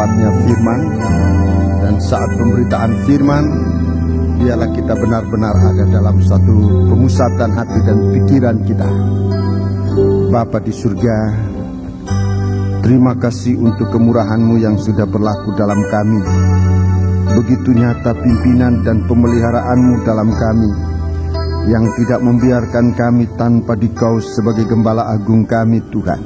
tempatnya firman, dan saat pemberitaan firman, biarlah kita benar-benar ada dalam satu pemusatan hati dan pikiran kita. Bapa di surga, terima kasih untuk kemurahan-Mu yang sudah berlaku dalam kami. Begitu nyata pimpinan dan pemeliharaanmu dalam kami, yang tidak membiarkan kami tanpa Dikau sebagai Gembala Agung kami Tuhan,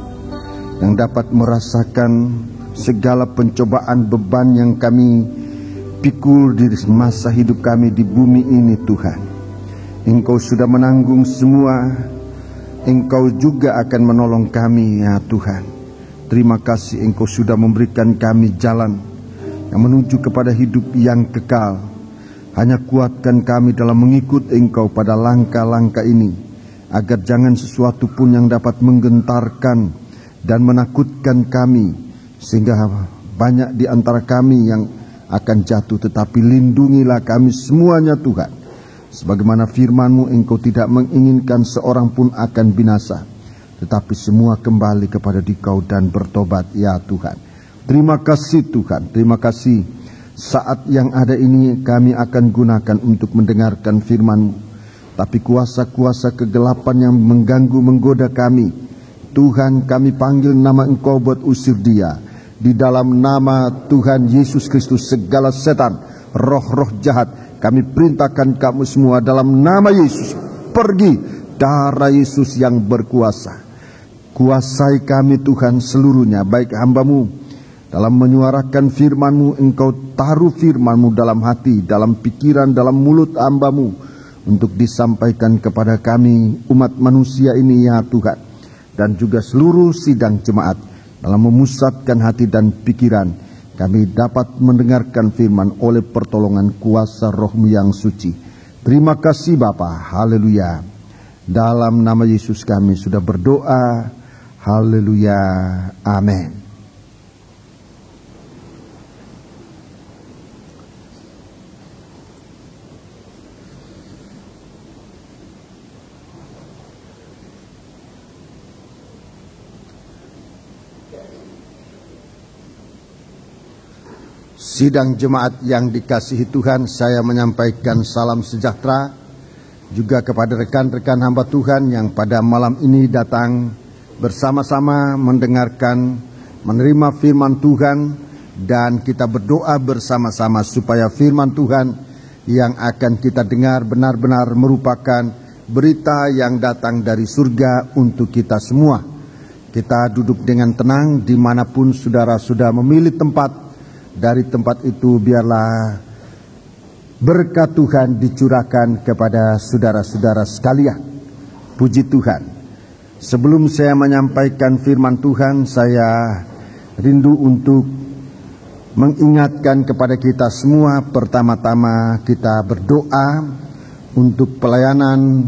yang dapat merasakan segala pencobaan beban yang kami pikul di masa hidup kami di bumi ini Tuhan. Engkau sudah menanggung semua, Engkau juga akan menolong kami ya Tuhan. Terima kasih Engkau sudah memberikan kami jalan yang menuju kepada hidup yang kekal. Hanya kuatkan kami dalam mengikut Engkau pada langkah-langkah ini, agar jangan sesuatu pun yang dapat menggentarkan dan menakutkan kami, sehingga banyak di antara kami yang akan jatuh. Tetapi lindungilah kami semuanya Tuhan. Sebagaimana firman-Mu, Engkau tidak menginginkan seorang pun akan binasa, tetapi semua kembali kepada Dikau dan bertobat ya Tuhan. Terima kasih Tuhan, terima kasih. Saat yang ada ini kami akan gunakan untuk mendengarkan firman-Mu. Tapi kuasa-kuasa kegelapan yang mengganggu, menggoda kami, Tuhan, kami panggil nama Engkau buat usir dia. Di dalam nama Tuhan Yesus Kristus, segala setan, roh-roh jahat, kami perintahkan kamu semua dalam nama Yesus, pergi. Darah Yesus yang berkuasa, kuasai kami Tuhan seluruhnya, baik hamba-Mu. Dalam menyuarakan firman-Mu, Engkau taruh firman-Mu dalam hati, dalam pikiran, dalam mulut hamba-Mu, untuk disampaikan kepada kami umat manusia ini ya Tuhan, dan juga seluruh sidang jemaat. Dalam memusatkan hati dan pikiran, kami dapat mendengarkan firman oleh pertolongan kuasa Roh-Mu yang suci. Terima kasih Bapa, haleluya. Dalam nama Yesus kami sudah berdoa, haleluya, amin. Sidang jemaat yang dikasihi Tuhan, saya menyampaikan salam sejahtera juga kepada rekan-rekan hamba Tuhan yang pada malam ini datang bersama-sama mendengarkan, menerima firman Tuhan, dan kita berdoa bersama-sama supaya firman Tuhan yang akan kita dengar benar-benar merupakan berita yang datang dari surga untuk kita semua. Kita duduk dengan tenang dimanapun saudara sudah memilih tempat. Dari tempat itu biarlah berkat Tuhan dicurahkan kepada saudara-saudara sekalian. Puji Tuhan. Sebelum saya menyampaikan firman Tuhan, saya rindu untuk mengingatkan kepada kita semua. Pertama-tama kita berdoa untuk pelayanan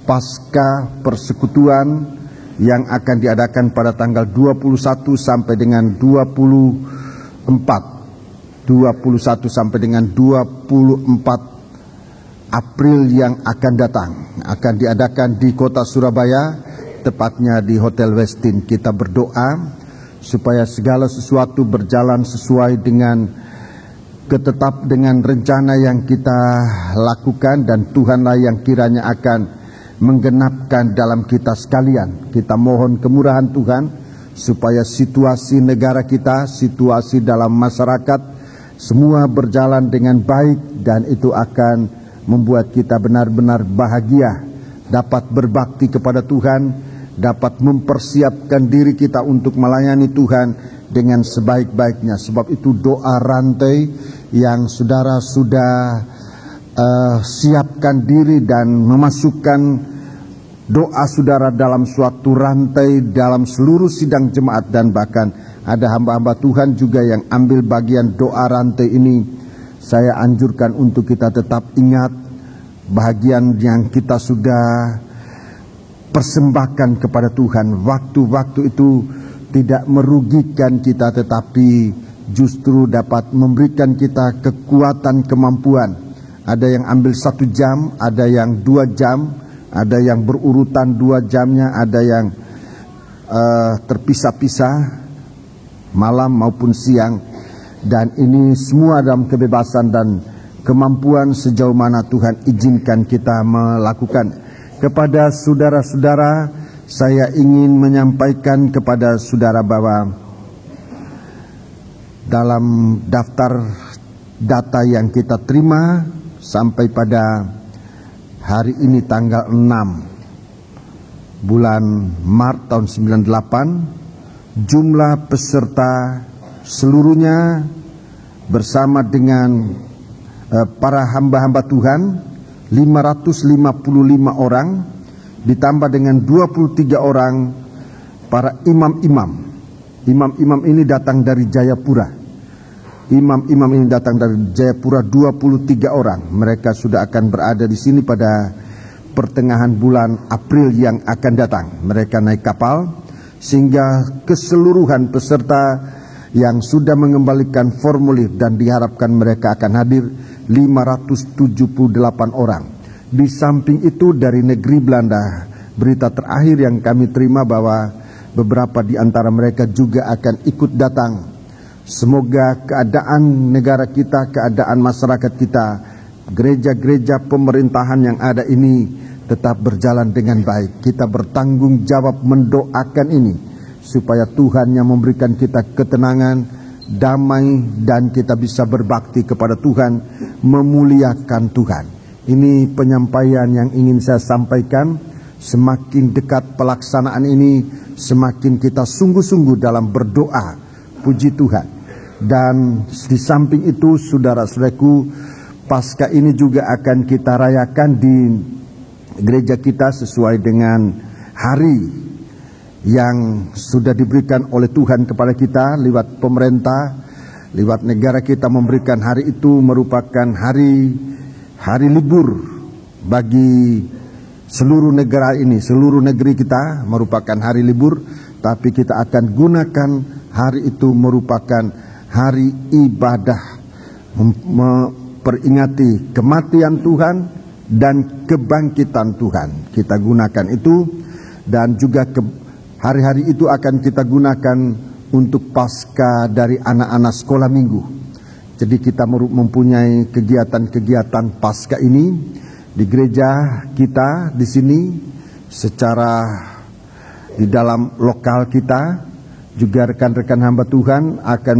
Pasca Persekutuan yang akan diadakan pada tanggal 21 sampai dengan 21 sampai dengan 24 April yang akan datang, akan diadakan di kota Surabaya, tepatnya di Hotel Westin. Kita berdoa supaya segala sesuatu berjalan sesuai dengan rencana yang kita lakukan, dan Tuhanlah yang kiranya akan menggenapkan dalam kita sekalian. Kita mohon kemurahan Tuhan supaya situasi negara kita, situasi dalam masyarakat, semua berjalan dengan baik, dan itu akan membuat kita benar-benar bahagia, dapat berbakti kepada Tuhan, dapat mempersiapkan diri kita untuk melayani Tuhan dengan sebaik-baiknya. Sebab itu doa rantai yang saudara sudah siapkan diri dan memasukkan doa saudara dalam suatu rantai dalam seluruh sidang jemaat, dan bahkan ada hamba-hamba Tuhan juga yang ambil bagian doa rantai ini. Saya anjurkan untuk kita tetap ingat bahagian yang kita sudah persembahkan kepada Tuhan. Waktu-waktu itu tidak merugikan kita, tetapi justru dapat memberikan kita kekuatan, kemampuan. Ada yang ambil 1 jam, ada yang 2 jam, ada yang berurutan 2 jamnya, ada yang terpisah-pisah malam maupun siang. Dan ini semua dalam kebebasan dan kemampuan sejauh mana Tuhan izinkan kita melakukan. Kepada saudara-saudara, saya ingin menyampaikan kepada saudara bahwa dalam daftar data yang kita terima sampai pada hari ini tanggal 6 bulan Maret tahun 98, jumlah peserta seluruhnya bersama dengan para hamba-hamba Tuhan 555 orang, ditambah dengan 23 orang para imam-imam. Imam-imam ini datang dari Jayapura. Imam-imam ini datang dari Jayapura, 23 orang. Mereka sudah akan berada di sini pada pertengahan bulan April yang akan datang. Mereka naik kapal, sehingga keseluruhan peserta yang sudah mengembalikan formulir dan diharapkan mereka akan hadir 578 orang. Di samping itu dari negeri Belanda, berita terakhir yang kami terima bahwa beberapa di antara mereka juga akan ikut datang. Semoga keadaan negara kita, keadaan masyarakat kita, gereja-gereja pemerintahan yang ada ini tetap berjalan dengan baik. Kita bertanggung jawab mendoakan ini supaya Tuhan yang memberikan kita ketenangan, damai, dan kita bisa berbakti kepada Tuhan, memuliakan Tuhan. Ini penyampaian yang ingin saya sampaikan. Semakin dekat pelaksanaan ini, semakin kita sungguh-sungguh dalam berdoa. Puji Tuhan. Dan di samping itu, saudara-saudaraku, Paskah ini juga akan kita rayakan di gereja kita sesuai dengan hari yang sudah diberikan oleh Tuhan kepada kita lewat pemerintah, lewat negara kita memberikan hari itu merupakan hari libur bagi seluruh negara ini. Seluruh negeri kita merupakan hari libur, tapi kita akan gunakan hari itu merupakan hari ibadah, memperingati kematian Tuhan dan kebangkitan Tuhan. Kita gunakan itu, dan juga hari-hari itu akan kita gunakan untuk Paskah dari anak-anak sekolah minggu. Jadi kita mempunyai kegiatan-kegiatan Paskah ini di gereja kita di sini, secara di dalam lokal kita. Juga rekan-rekan hamba Tuhan akan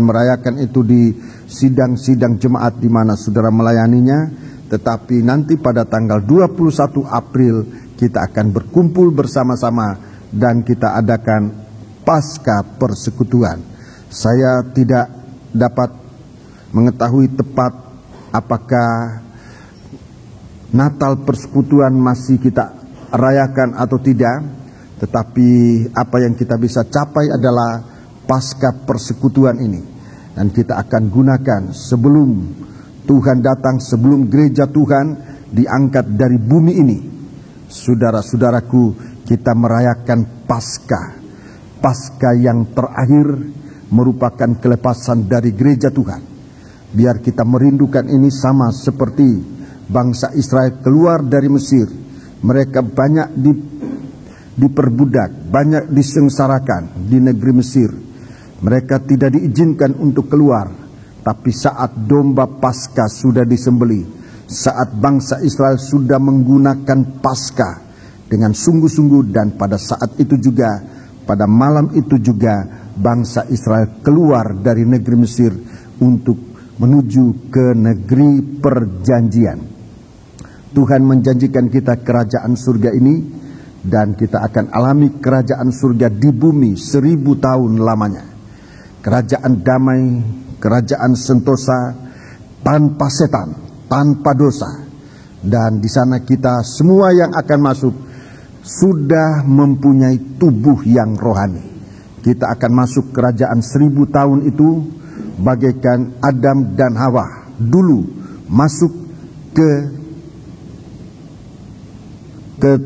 merayakan itu di sidang-sidang jemaat di mana saudara melayaninya. Tetapi nanti pada tanggal 21 April kita akan berkumpul bersama-sama dan kita adakan Paskah persekutuan. Saya tidak dapat mengetahui tepat apakah Natal persekutuan masih kita rayakan atau tidak, tetapi apa yang kita bisa capai adalah Paskah persekutuan ini, dan kita akan gunakan sebelum Tuhan datang, sebelum gereja Tuhan diangkat dari bumi ini. Saudara-saudaraku, kita merayakan Paskah yang terakhir merupakan kelepasan dari gereja Tuhan. Biar kita merindukan ini sama seperti bangsa Israel keluar dari Mesir. Mereka banyak diperbudak, banyak disengsarakan di negeri Mesir. Mereka tidak diizinkan untuk keluar. Tapi saat domba Paskah sudah disembelih, saat bangsa Israel sudah menggunakan Paskah dengan sungguh-sungguh, dan pada saat itu juga, pada malam itu juga, bangsa Israel keluar dari negeri Mesir untuk menuju ke negeri perjanjian. Tuhan menjanjikan kita kerajaan surga ini, dan kita akan alami kerajaan surga di bumi 1000 tahun lamanya. Kerajaan damai, kerajaan sentosa, tanpa setan, tanpa dosa. Dan di sana kita semua yang akan masuk sudah mempunyai tubuh yang rohani. Kita akan masuk kerajaan 1000 tahun itu bagaikan Adam dan Hawa dulu masuk ke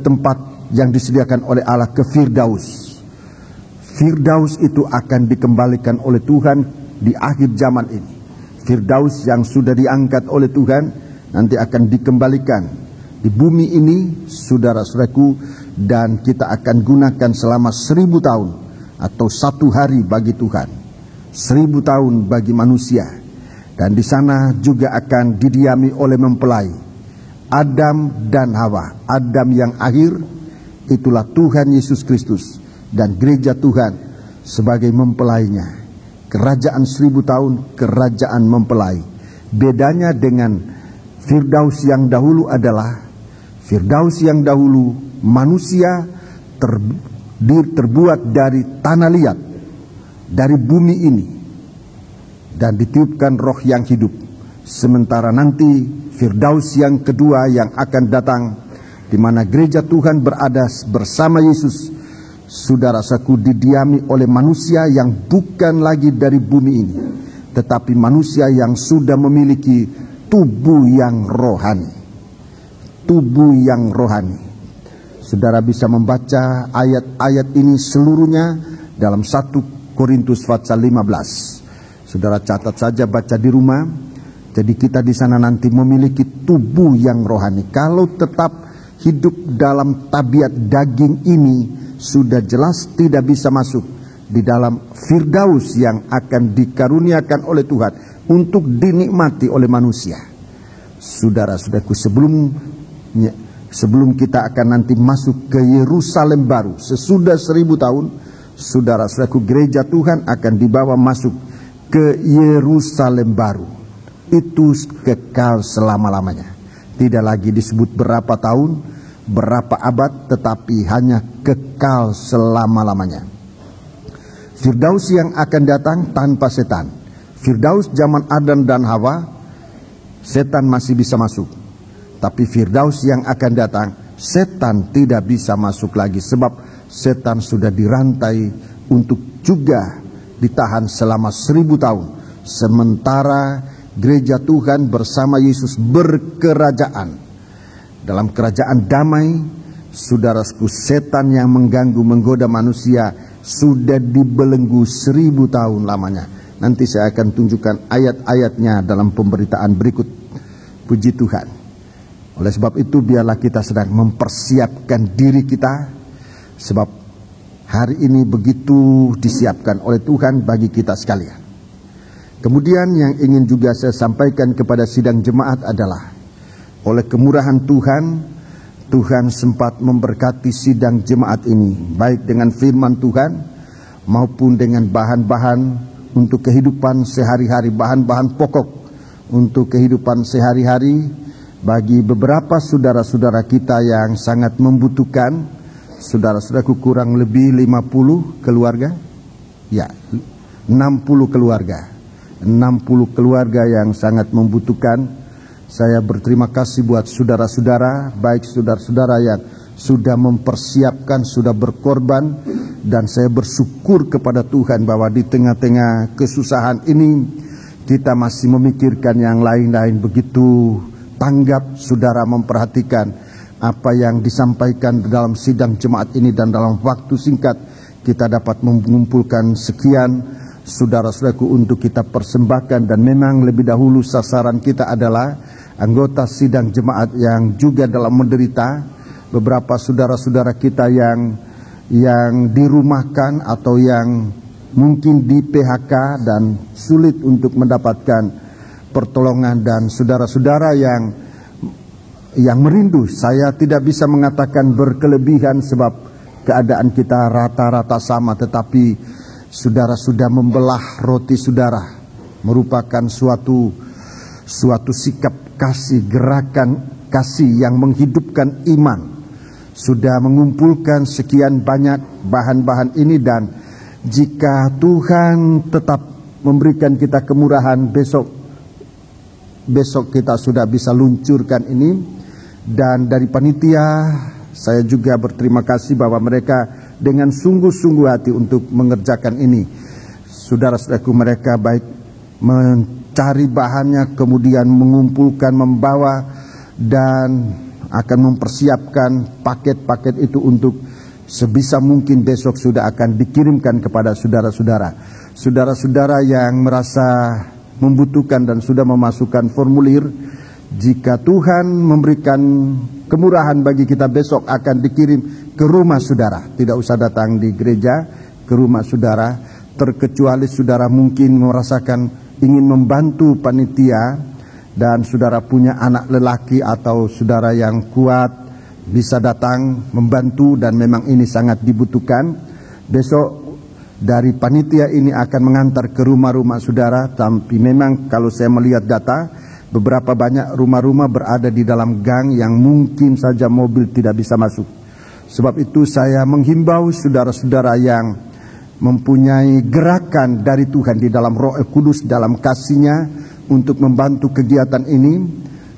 tempat yang disediakan oleh Allah, ke Firdaus. Firdaus itu akan dikembalikan oleh Tuhan di akhir zaman ini. Firdaus yang sudah diangkat oleh Tuhan nanti akan dikembalikan di bumi ini, saudara-saudaraku, dan kita akan gunakan selama 1000 tahun atau 1 hari bagi Tuhan. 1000 tahun bagi manusia. Dan di sana juga akan didiami oleh mempelai, Adam dan Hawa. Adam yang akhir, itulah Tuhan Yesus Kristus, dan gereja Tuhan sebagai mempelainya. Kerajaan 1000 tahun, kerajaan mempelai. Bedanya dengan Firdaus yang dahulu adalah, Firdaus yang dahulu manusia terbuat dari tanah liat, dari bumi ini, dan ditiupkan roh yang hidup. Sementara nanti Firdaus yang kedua yang akan datang, di mana gereja Tuhan berada bersama Yesus, saudara-saudaraku, didiami oleh manusia yang bukan lagi dari bumi ini, tetapi manusia yang sudah memiliki tubuh yang rohani. Tubuh yang rohani. Saudara bisa membaca ayat-ayat ini seluruhnya dalam 1 Korintus pasal 15. Saudara catat saja, baca di rumah. Jadi kita di sana nanti memiliki tubuh yang rohani. Kalau tetap hidup dalam tabiat daging ini, sudah jelas tidak bisa masuk di dalam Firdaus yang akan dikaruniakan oleh Tuhan untuk dinikmati oleh manusia. Saudara-saudaraku, sebelum kita akan nanti masuk ke Yerusalem baru sesudah 1000 tahun, saudara-saudaraku, gereja Tuhan akan dibawa masuk ke Yerusalem baru. Itu kekal selama-lamanya. Tidak lagi disebut berapa tahun, berapa abad, tetapi hanya kekal selama-lamanya. Firdaus yang akan datang tanpa setan. Firdaus zaman Adam dan Hawa, setan masih bisa masuk. Tapi Firdaus yang akan datang, setan tidak bisa masuk lagi, sebab setan sudah dirantai untuk juga ditahan selama 1000 tahun. Sementara gereja Tuhan bersama Yesus berkerajaan. Dalam kerajaan damai, saudaraku, setan yang mengganggu, menggoda manusia sudah dibelenggu 1000 tahun lamanya. Nanti saya akan tunjukkan ayat-ayatnya dalam pemberitaan berikut. Puji Tuhan. Oleh sebab itu, biarlah kita sedang mempersiapkan diri kita, sebab hari ini begitu disiapkan oleh Tuhan bagi kita sekalian. Kemudian yang ingin juga saya sampaikan kepada sidang jemaat adalah, oleh kemurahan Tuhan, Tuhan sempat memberkati sidang jemaat ini, baik dengan firman Tuhan maupun dengan bahan-bahan untuk kehidupan sehari-hari, bahan-bahan pokok untuk kehidupan sehari-hari bagi beberapa saudara-saudara kita yang sangat membutuhkan. Saudara-saudaraku, kurang lebih 50 keluarga, ya 60 keluarga, 60 keluarga yang sangat membutuhkan. Saya berterima kasih buat saudara-saudara, baik saudara-saudara yang sudah mempersiapkan, sudah berkorban, dan saya bersyukur kepada Tuhan bahwa di tengah-tengah kesusahan ini kita masih memikirkan yang lain-lain. Begitu tanggap saudara memperhatikan apa yang disampaikan dalam sidang jemaat ini, dan dalam waktu singkat kita dapat mengumpulkan sekian saudara-saudaraku untuk kita persembahkan. Dan memang lebih dahulu sasaran kita adalah anggota sidang jemaat yang juga dalam menderita, beberapa saudara-saudara kita yang dirumahkan atau yang mungkin di PHK dan sulit untuk mendapatkan pertolongan, dan saudara-saudara yang merindu. Saya tidak bisa mengatakan berkelebihan sebab keadaan kita rata-rata sama, tetapi saudara sudah membelah roti saudara, merupakan suatu sikap kasih, gerakan kasih yang menghidupkan iman. Sudah mengumpulkan sekian banyak bahan-bahan ini, dan jika Tuhan tetap memberikan kita kemurahan, besok kita sudah bisa luncurkan ini. Dan dari panitia saya juga berterima kasih bahwa mereka dengan sungguh-sungguh hati untuk mengerjakan ini. Saudara-saudaraku, mereka baik mencari bahannya, kemudian mengumpulkan, membawa, dan akan mempersiapkan paket-paket itu untuk sebisa mungkin besok sudah akan dikirimkan kepada saudara-saudara. Saudara-saudara yang merasa membutuhkan dan sudah memasukkan formulir, jika Tuhan memberikan kemurahan bagi kita, besok akan dikirim ke rumah saudara. Tidak usah datang di gereja, ke rumah saudara. terkecuali saudara mungkin merasakan ingin membantu panitia dan saudara punya anak lelaki atau saudara yang kuat, bisa datang membantu dan memang ini sangat dibutuhkan. Besok dari panitia ini akan mengantar ke rumah-rumah saudara, tapi memang kalau saya melihat data, beberapa banyak rumah-rumah berada di dalam gang yang mungkin saja mobil tidak bisa masuk. Sebab itu saya menghimbau saudara-saudara yang mempunyai gerakan dari Tuhan di dalam Roh Kudus, dalam kasih-Nya untuk membantu kegiatan ini,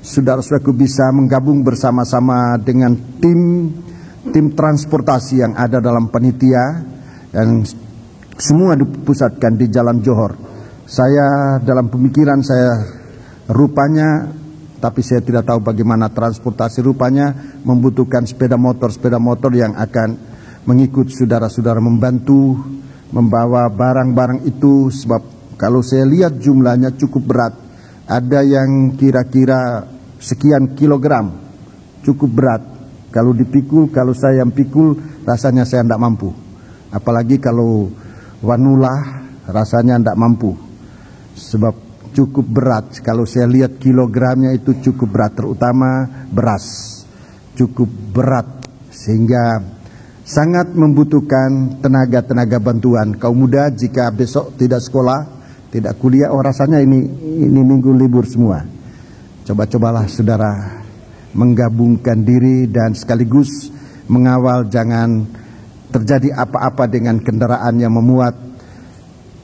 saudara-saudaraku bisa menggabung bersama-sama dengan tim transportasi yang ada dalam panitia, dan semua dipusatkan di Jalan Johor. Saya dalam pemikiran saya rupanya, tapi saya tidak tahu bagaimana transportasi, rupanya membutuhkan sepeda motor yang akan mengikut saudara-saudara membantu membawa barang-barang itu. Sebab kalau saya lihat jumlahnya cukup berat, ada yang kira-kira sekian kilogram, cukup berat. Kalau dipikul, kalau saya yang pikul, rasanya saya tidak mampu. Apalagi kalau wanulah, rasanya tidak mampu. Sebab cukup berat. Kalau saya lihat kilogramnya itu cukup berat, terutama beras. Cukup berat, sehingga sangat membutuhkan tenaga bantuan. Kaum muda jika besok tidak sekolah, tidak kuliah, rasanya ini minggu libur semua. Coba-cobalah saudara menggabungkan diri dan sekaligus mengawal jangan terjadi apa-apa dengan kendaraan yang memuat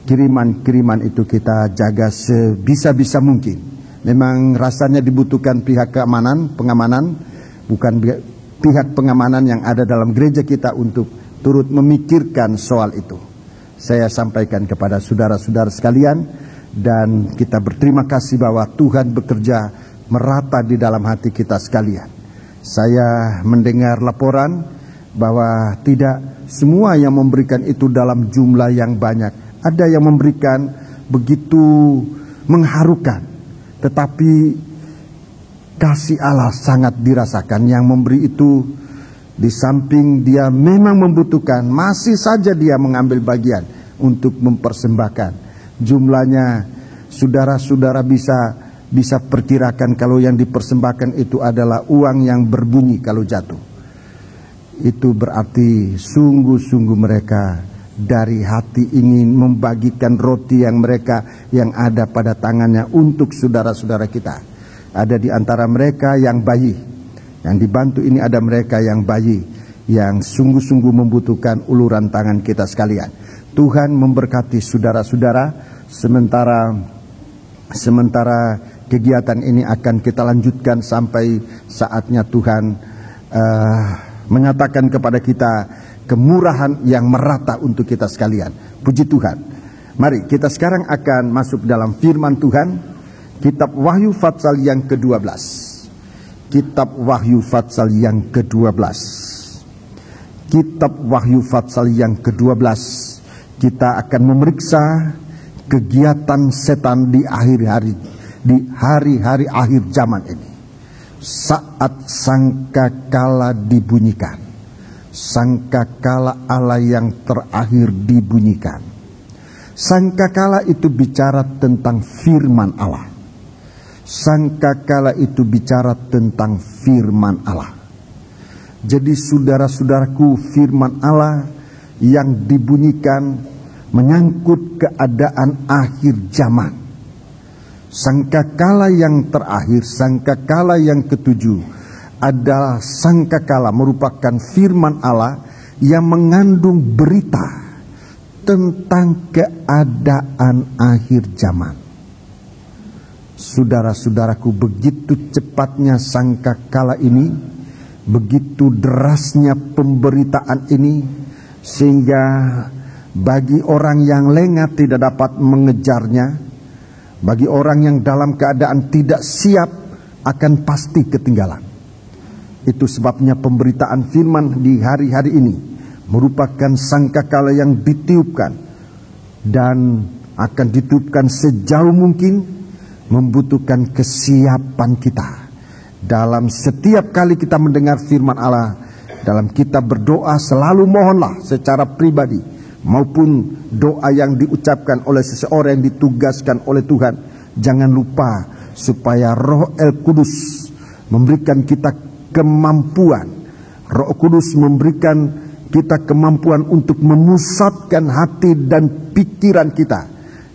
kiriman-kiriman itu. Kita jaga sebisa-bisa mungkin. Memang rasanya dibutuhkan pihak pengamanan, bukan pihak pengamanan yang ada dalam gereja kita untuk turut memikirkan soal itu. Saya sampaikan kepada saudara-saudara sekalian, dan kita berterima kasih bahwa Tuhan bekerja merata di dalam hati kita sekalian. Saya mendengar laporan bahwa tidak semua yang memberikan itu dalam jumlah yang banyak. Ada yang memberikan begitu mengharukan, tetapi kasih Allah sangat dirasakan. Yang memberi itu, di samping dia memang membutuhkan, masih saja dia mengambil bagian untuk mempersembahkan. Jumlahnya saudara-saudara bisa perkirakan kalau yang dipersembahkan itu adalah uang yang berbunyi kalau jatuh. Itu berarti sungguh-sungguh mereka dari hati ingin membagikan roti yang ada pada tangannya untuk saudara-saudara kita. Ada di antara mereka yang bayi. Yang dibantu ini ada mereka yang bayi, yang sungguh-sungguh membutuhkan uluran tangan kita sekalian. Tuhan memberkati saudara-saudara. Sementara kegiatan ini akan kita lanjutkan sampai saatnya Tuhan menyatakan kepada kita kemurahan yang merata untuk kita sekalian. Puji Tuhan. Mari kita sekarang akan masuk dalam firman Tuhan. Kitab Wahyu Fatsal yang ke-12. Kitab Wahyu Fatsal yang ke-12. Kitab Wahyu Fatsal yang ke-12. Kita akan memeriksa kegiatan setan di hari-hari akhir zaman ini. Saat sangkakala dibunyikan. Sangkakala Allah yang terakhir dibunyikan. Sangkakala itu bicara tentang firman Allah. Sangkakala itu bicara tentang firman Allah. Jadi saudara-saudaraku, firman Allah yang dibunyikan menyangkut keadaan akhir zaman. Sangkakala yang terakhir, sangkakala yang ketujuh adalah sangkakala merupakan firman Allah yang mengandung berita tentang keadaan akhir zaman. Saudara-saudaraku, begitu cepatnya sangkakala ini, begitu derasnya pemberitaan ini, sehingga bagi orang yang lengah tidak dapat mengejarnya, bagi orang yang dalam keadaan tidak siap akan pasti ketinggalan. Itu sebabnya pemberitaan firman di hari-hari ini merupakan sangkakala yang ditiupkan dan akan ditiupkan sejauh mungkin, membutuhkan kesiapan kita. Dalam setiap kali kita mendengar firman Allah, dalam kita berdoa selalu mohonlah secara pribadi maupun doa yang diucapkan oleh seseorang yang ditugaskan oleh Tuhan, jangan lupa supaya Roh El Kudus memberikan kita kemampuan. Roh Kudus memberikan kita kemampuan untuk memusatkan hati dan pikiran kita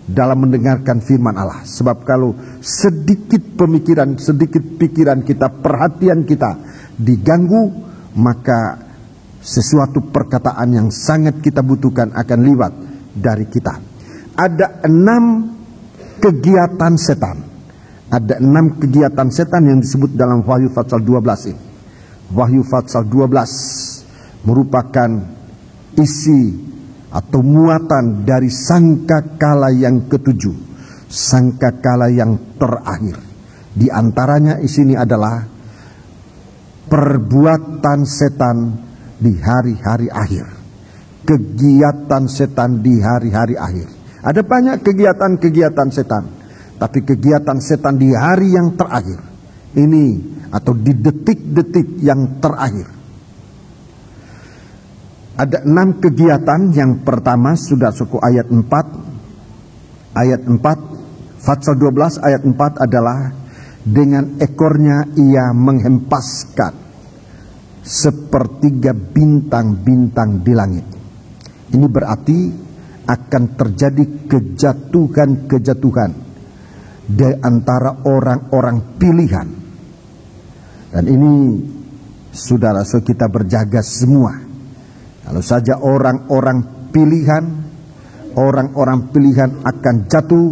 dalam mendengarkan firman Allah. Sebab kalau sedikit pemikiran, sedikit pikiran kita, perhatian kita diganggu, maka sesuatu perkataan yang sangat kita butuhkan akan lewat dari kita. Ada 6 kegiatan setan. Ada 6 kegiatan setan yang disebut dalam Wahyu pasal 12 ini. Wahyu pasal 12 merupakan isi atau muatan dari sangkakala yang ketujuh, sangkakala yang terakhir. Di antaranya di sini adalah perbuatan setan di hari-hari akhir. Kegiatan setan di hari-hari akhir. Ada banyak kegiatan-kegiatan setan, tapi kegiatan setan di hari yang terakhir ini, atau di detik-detik yang terakhir, ada 6 kegiatan. Yang pertama, saudara-saudaraku, ayat 4 pasal 12 ayat 4 adalah dengan ekornya ia menghempaskan sepertiga bintang-bintang di langit. Ini berarti akan terjadi kejatuhan-kejatuhan di antara orang-orang pilihan. Dan ini saudara-saudara kita berjaga semua. Kalau saja orang-orang pilihan akan jatuh,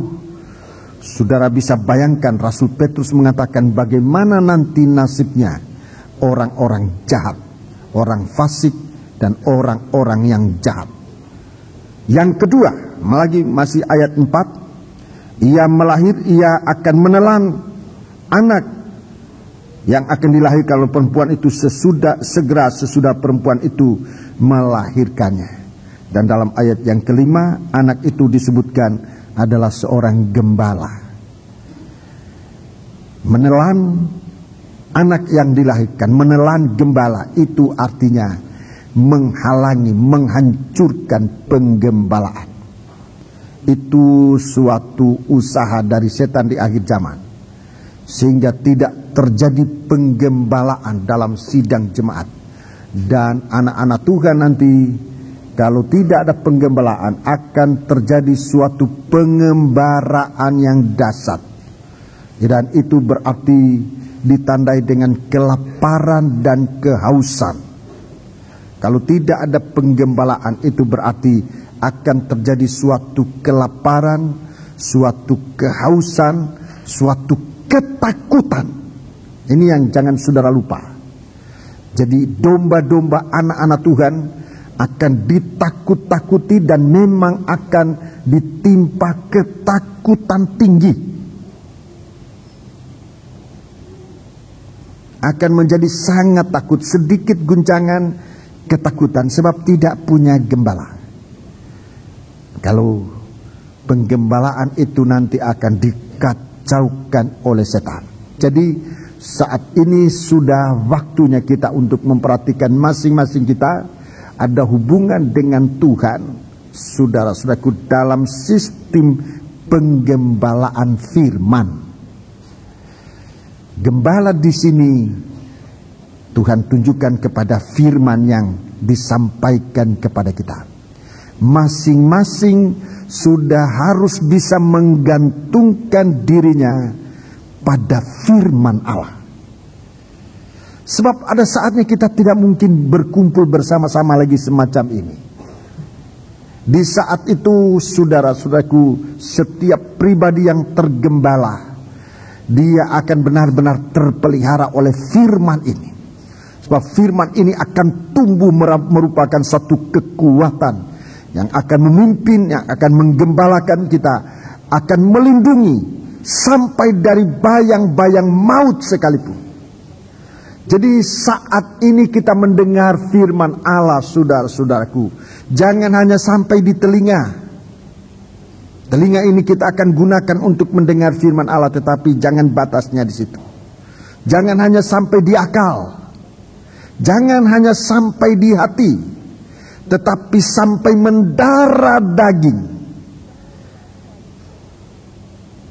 saudara bisa bayangkan Rasul Petrus mengatakan bagaimana nanti nasibnya orang-orang jahat, orang fasik, dan orang-orang yang jahat. Yang kedua, masih ayat 4, ia akan menelan anak yang akan dilahirkan kalau perempuan itu segera sesudah perempuan itu melahirkannya. Dan dalam ayat yang kelima, anak itu disebutkan adalah seorang gembala. Menelan anak yang dilahirkan, menelan gembala, itu artinya menghalangi, menghancurkan penggembalaan. Itu suatu usaha dari setan di akhir zaman, sehingga tidak terjadi penggembalaan dalam sidang jemaat. Dan anak-anak Tuhan nanti, kalau tidak ada penggembalaan, akan terjadi suatu pengembaraan yang dahsyat. Dan itu berarti ditandai dengan kelaparan dan kehausan. Kalau tidak ada penggembalaan, itu berarti akan terjadi suatu kelaparan, suatu kehausan, suatu ketakutan. Ini yang jangan saudara lupa. Jadi domba-domba anak-anak Tuhan akan ditakut-takuti dan memang akan ditimpa ketakutan tinggi. Akan menjadi sangat takut, sedikit guncangan ketakutan sebab tidak punya gembala. Kalau penggembalaan itu nanti akan dikacaukan oleh setan. Jadi saat ini sudah waktunya kita untuk memperhatikan masing-masing kita ada hubungan dengan Tuhan, saudara-saudaraku, dalam sistem penggembalaan firman. Gembala di sini Tuhan tunjukkan kepada firman yang disampaikan kepada kita. Masing-masing sudah harus bisa menggantungkan dirinya pada firman Allah. Sebab ada saatnya kita tidak mungkin berkumpul bersama-sama lagi semacam ini. Di saat itu, saudara-saudaraku, setiap pribadi yang tergembala, dia akan benar-benar terpelihara oleh firman ini. Sebab firman ini akan tumbuh merupakan satu kekuatan yang akan memimpin, yang akan menggembalakan kita, akan melindungi sampai dari bayang-bayang maut sekalipun. Jadi saat ini kita mendengar firman Allah, saudara-saudaraku, jangan hanya sampai di telinga. Telinga ini kita akan gunakan untuk mendengar firman Allah, tetapi jangan batasnya di situ. Jangan hanya sampai di akal. Jangan hanya sampai di hati. tetapi sampai mendarah daging.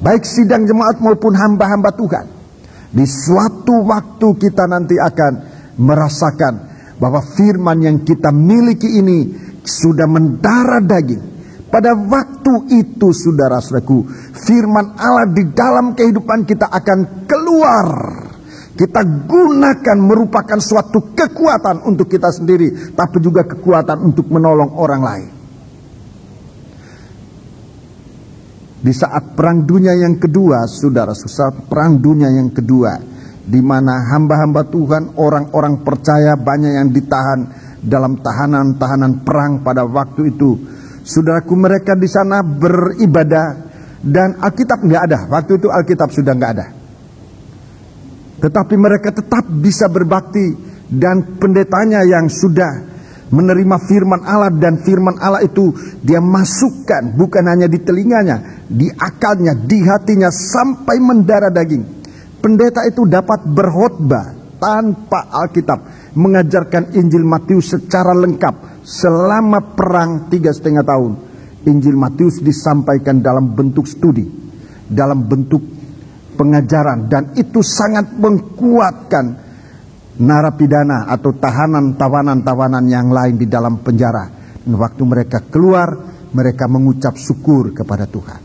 Baik sidang jemaat maupun hamba-hamba Tuhan, di suatu waktu kita nanti akan merasakan bahwa firman yang kita miliki ini sudah mendarah daging. Pada waktu itu, saudara-saudaraku, firman Allah di dalam kehidupan kita akan keluar. Kita gunakan merupakan suatu kekuatan untuk kita sendiri, tapi juga kekuatan untuk menolong orang lain. Di saat perang dunia yang kedua, saudara-saudara, perang dunia yang kedua, di mana hamba-hamba Tuhan, orang-orang percaya banyak yang ditahan dalam tahanan-tahanan perang pada waktu itu. Saudaraku, mereka di sana beribadah dan Alkitab nggak ada. Waktu itu Alkitab sudah nggak ada. Tetapi mereka tetap bisa berbakti, dan pendetanya yang sudah menerima firman Allah, dan firman Allah itu dia masukkan bukan hanya di telinganya, di akalnya, di hatinya sampai mendarah daging. Pendeta itu dapat berkhotbah tanpa Alkitab, mengajarkan Injil Matius secara lengkap selama perang 3,5 tahun. Injil Matius disampaikan dalam bentuk studi, dalam bentuk pengajaran, dan itu sangat menguatkan narapidana atau tahanan-tawanan yang lain di dalam penjara. Dan waktu mereka keluar, mereka mengucap syukur kepada Tuhan.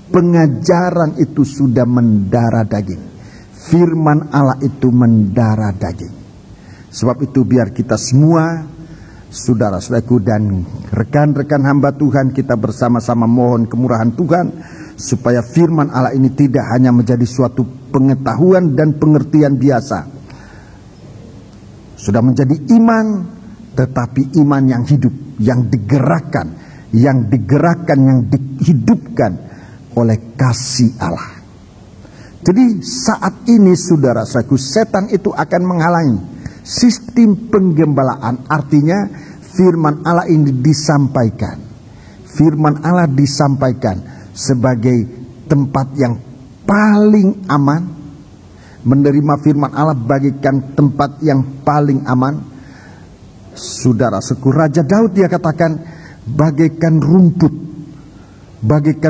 Pengajaran itu sudah mendarah daging. Firman Allah itu mendarah daging. Sebab itu biar kita semua, saudara-saudaraku dan rekan-rekan hamba Tuhan, kita bersama-sama mohon kemurahan Tuhan, supaya firman Allah ini tidak hanya menjadi suatu pengetahuan dan pengertian biasa. Sudah menjadi iman, tetapi iman yang hidup, yang digerakkan, yang dihidupkan oleh kasih Allah. Jadi saat ini, saudara-saudaraku, setan itu akan menghalangi sistem penggembalaan. Artinya firman Allah ini disampaikan. Firman Allah disampaikan sebagai tempat yang paling aman. Menerima firman Allah bagikan tempat yang paling aman. Saudara-saudaraku, Raja Daud dia katakan bagaikan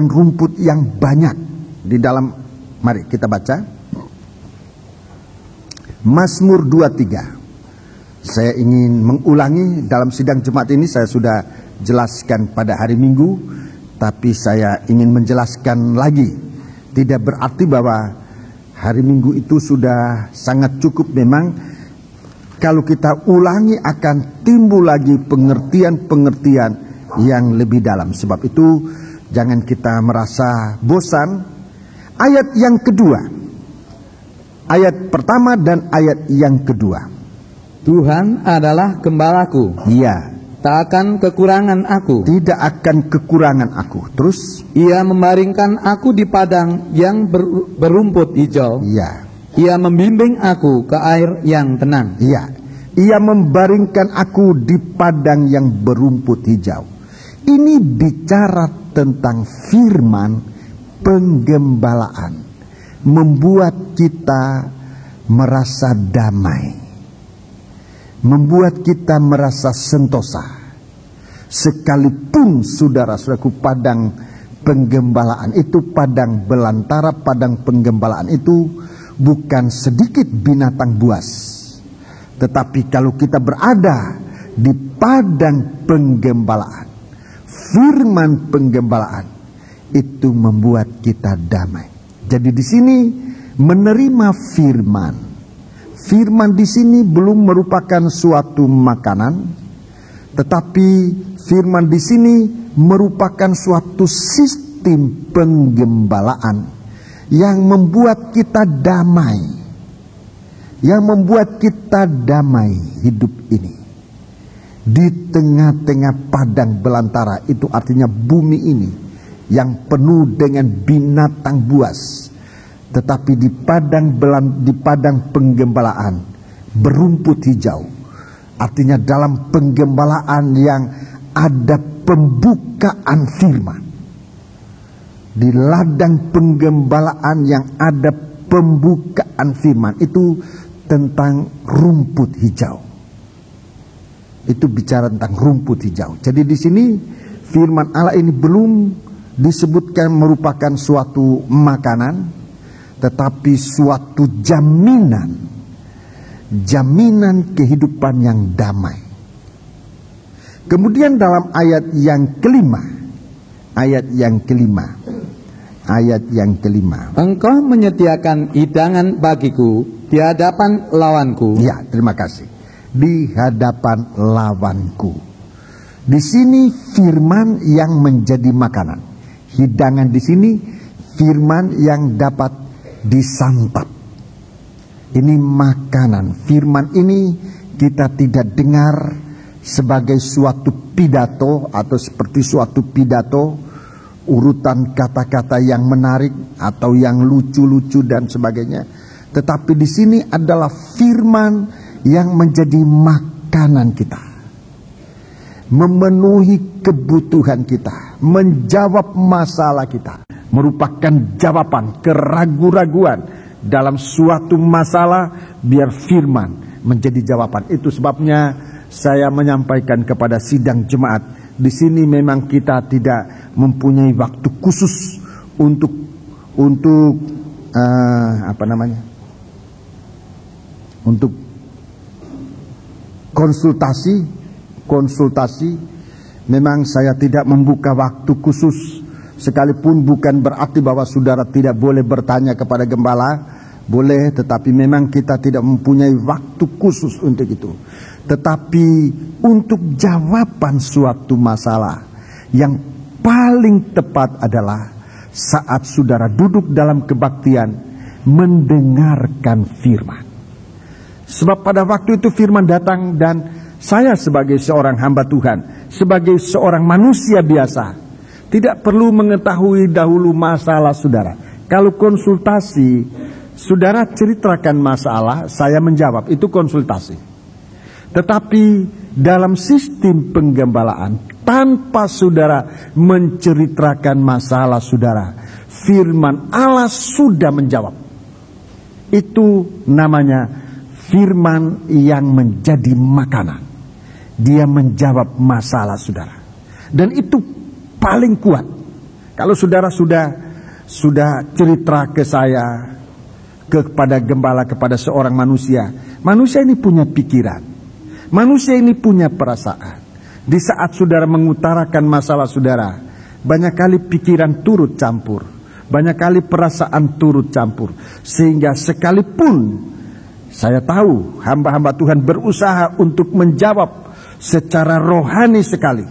rumput yang banyak di dalam. Mari kita baca Mazmur 23. Saya ingin mengulangi dalam sidang Jumat ini, saya sudah jelaskan pada hari Minggu, tapi saya ingin menjelaskan lagi. Tidak berarti bahwa hari Minggu itu sudah sangat cukup. Memang kalau kita ulangi akan timbul lagi pengertian-pengertian yang lebih dalam. Sebab itu jangan kita merasa bosan. Ayat yang kedua, ayat pertama dan ayat yang kedua. Tuhan adalah gembalaku, Iya, tak akan kekurangan aku. tidak akan kekurangan aku. Terus, Ia membaringkan aku di padang yang berumput hijau. iya, Ia membimbing aku ke air yang tenang. iya. Ia membaringkan aku di padang yang berumput hijau. Ini bicara tentang firman penggembalaan, membuat kita merasa damai, membuat kita merasa sentosa. Sekalipun saudara-saudaraku padang penggembalaan itu, padang belantara, padang penggembalaan itu bukan sedikit binatang buas. Tetapi kalau kita berada di padang penggembalaan, firman penggembalaan itu membuat kita damai. Jadi di sini menerima firman. Firman di sini belum merupakan suatu makanan, tetapi firman di sini merupakan suatu sistem penggembalaan yang membuat kita damai. Yang membuat kita damai hidup ini. Di tengah-tengah padang belantara, itu artinya bumi ini yang penuh dengan binatang buas, tetapi di padang penggembalaan berumput hijau, artinya dalam penggembalaan yang ada pembukaan firman. Di ladang penggembalaan yang ada pembukaan firman, itu tentang rumput hijau. Itu bicara tentang rumput hijau. Jadi di sini firman Allah ini belum disebutkan merupakan suatu makanan, tetapi suatu jaminan kehidupan yang damai. Kemudian dalam ayat yang kelima, Engkau menyediakan hidangan bagiku di hadapan lawanku. Ya, terima kasih. Di hadapan lawanku. Di sini firman yang menjadi makanan. Hidangan di sini firman yang dapat disantap. Ini makanan. Firman ini kita tidak dengar sebagai suatu pidato atau seperti suatu pidato, urutan kata-kata yang menarik atau yang lucu-lucu dan sebagainya. Tetapi di sini adalah firman yang menjadi makanan kita, memenuhi kebutuhan kita, menjawab masalah kita, merupakan jawaban keraguan-raguan dalam suatu masalah. Biar firman menjadi jawaban. Itu sebabnya saya menyampaikan kepada sidang jemaat, di sini memang kita tidak mempunyai waktu khusus untuk konsultasi. Memang saya tidak membuka waktu khusus, sekalipun bukan berarti bahwa saudara tidak boleh bertanya kepada gembala, boleh, tetapi memang kita tidak mempunyai waktu khusus untuk itu. Tetapi untuk jawaban suatu masalah yang paling tepat adalah saat saudara duduk dalam kebaktian mendengarkan firman. Sebab pada waktu itu firman datang, dan saya sebagai seorang hamba Tuhan, sebagai seorang manusia biasa, tidak perlu mengetahui dahulu masalah saudara. Kalau konsultasi, saudara ceritakan masalah, saya menjawab, itu konsultasi. Tetapi dalam sistem penggembalaan, tanpa saudara menceritakan masalah saudara, firman Allah sudah menjawab. Itu namanya firman yang menjadi makanan. Dia menjawab masalah saudara. Dan itu paling kuat. Kalau saudara sudah cerita ke saya, kepada gembala, kepada seorang manusia. Manusia ini punya pikiran. Manusia ini punya perasaan. Di saat saudara mengutarakan masalah saudara, banyak kali pikiran turut campur. Banyak kali perasaan turut campur. Sehingga sekalipun saya tahu hamba-hamba Tuhan berusaha untuk menjawab secara rohani sekali,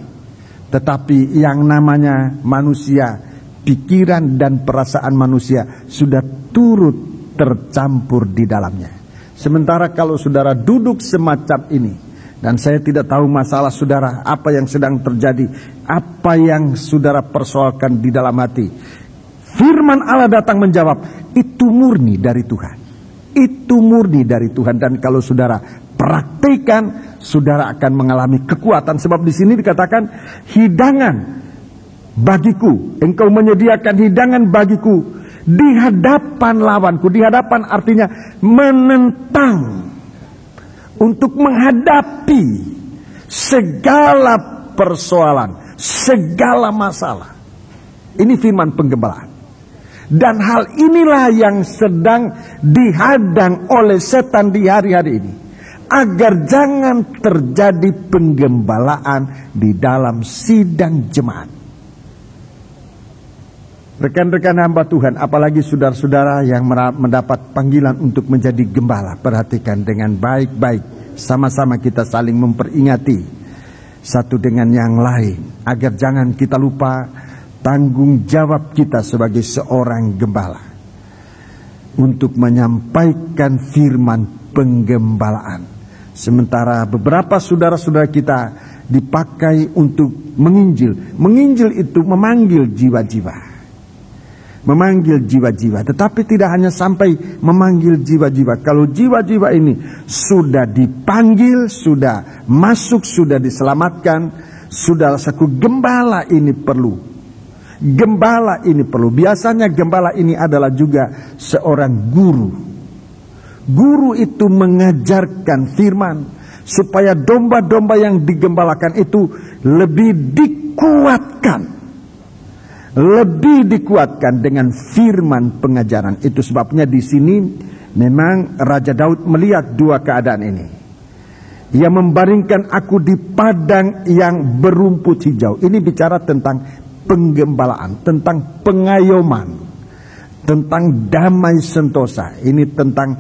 tetapi yang namanya manusia, pikiran dan perasaan manusia sudah turut tercampur di dalamnya. Sementara kalau saudara duduk semacam ini, dan saya tidak tahu masalah saudara, apa yang sedang terjadi, apa yang saudara persoalkan di dalam hati, firman Allah datang menjawab, itu murni dari Tuhan. Itu murni dari Tuhan. Dan kalau saudara praktikkan, saudara akan mengalami kekuatan. Sebab di sini dikatakan hidangan bagiku, engkau menyediakan hidangan bagiku di hadapan lawanku. Di hadapan artinya menentang, untuk menghadapi segala persoalan, segala masalah. Ini firman penggembalaan. Dan hal inilah yang sedang dihadang oleh setan di hari-hari ini, agar jangan terjadi penggembalaan di dalam sidang jemaat. Rekan-rekan hamba Tuhan, apalagi saudara-saudara yang mendapat panggilan untuk menjadi gembala, perhatikan dengan baik-baik. Sama-sama kita saling memperingati satu dengan yang lain, agar jangan kita lupa tanggung jawab kita sebagai seorang gembala untuk menyampaikan firman penggembalaan. Sementara beberapa saudara-saudara kita dipakai untuk menginjil. Menginjil itu memanggil jiwa-jiwa. Memanggil jiwa-jiwa. Tetapi tidak hanya sampai memanggil jiwa-jiwa. Kalau jiwa-jiwa ini sudah dipanggil, sudah masuk, sudah diselamatkan, saudara saku gembala ini perlu. Gembala ini perlu. Biasanya gembala ini adalah juga seorang guru. Guru itu mengajarkan firman supaya domba-domba yang digembalakan itu lebih dikuatkan dengan firman pengajaran. Itu sebabnya di sini memang Raja Daud melihat dua keadaan ini. Ia membaringkan aku di padang yang berumput hijau. Ini bicara tentang penggembalaan, tentang pengayoman, tentang damai sentosa. Ini tentang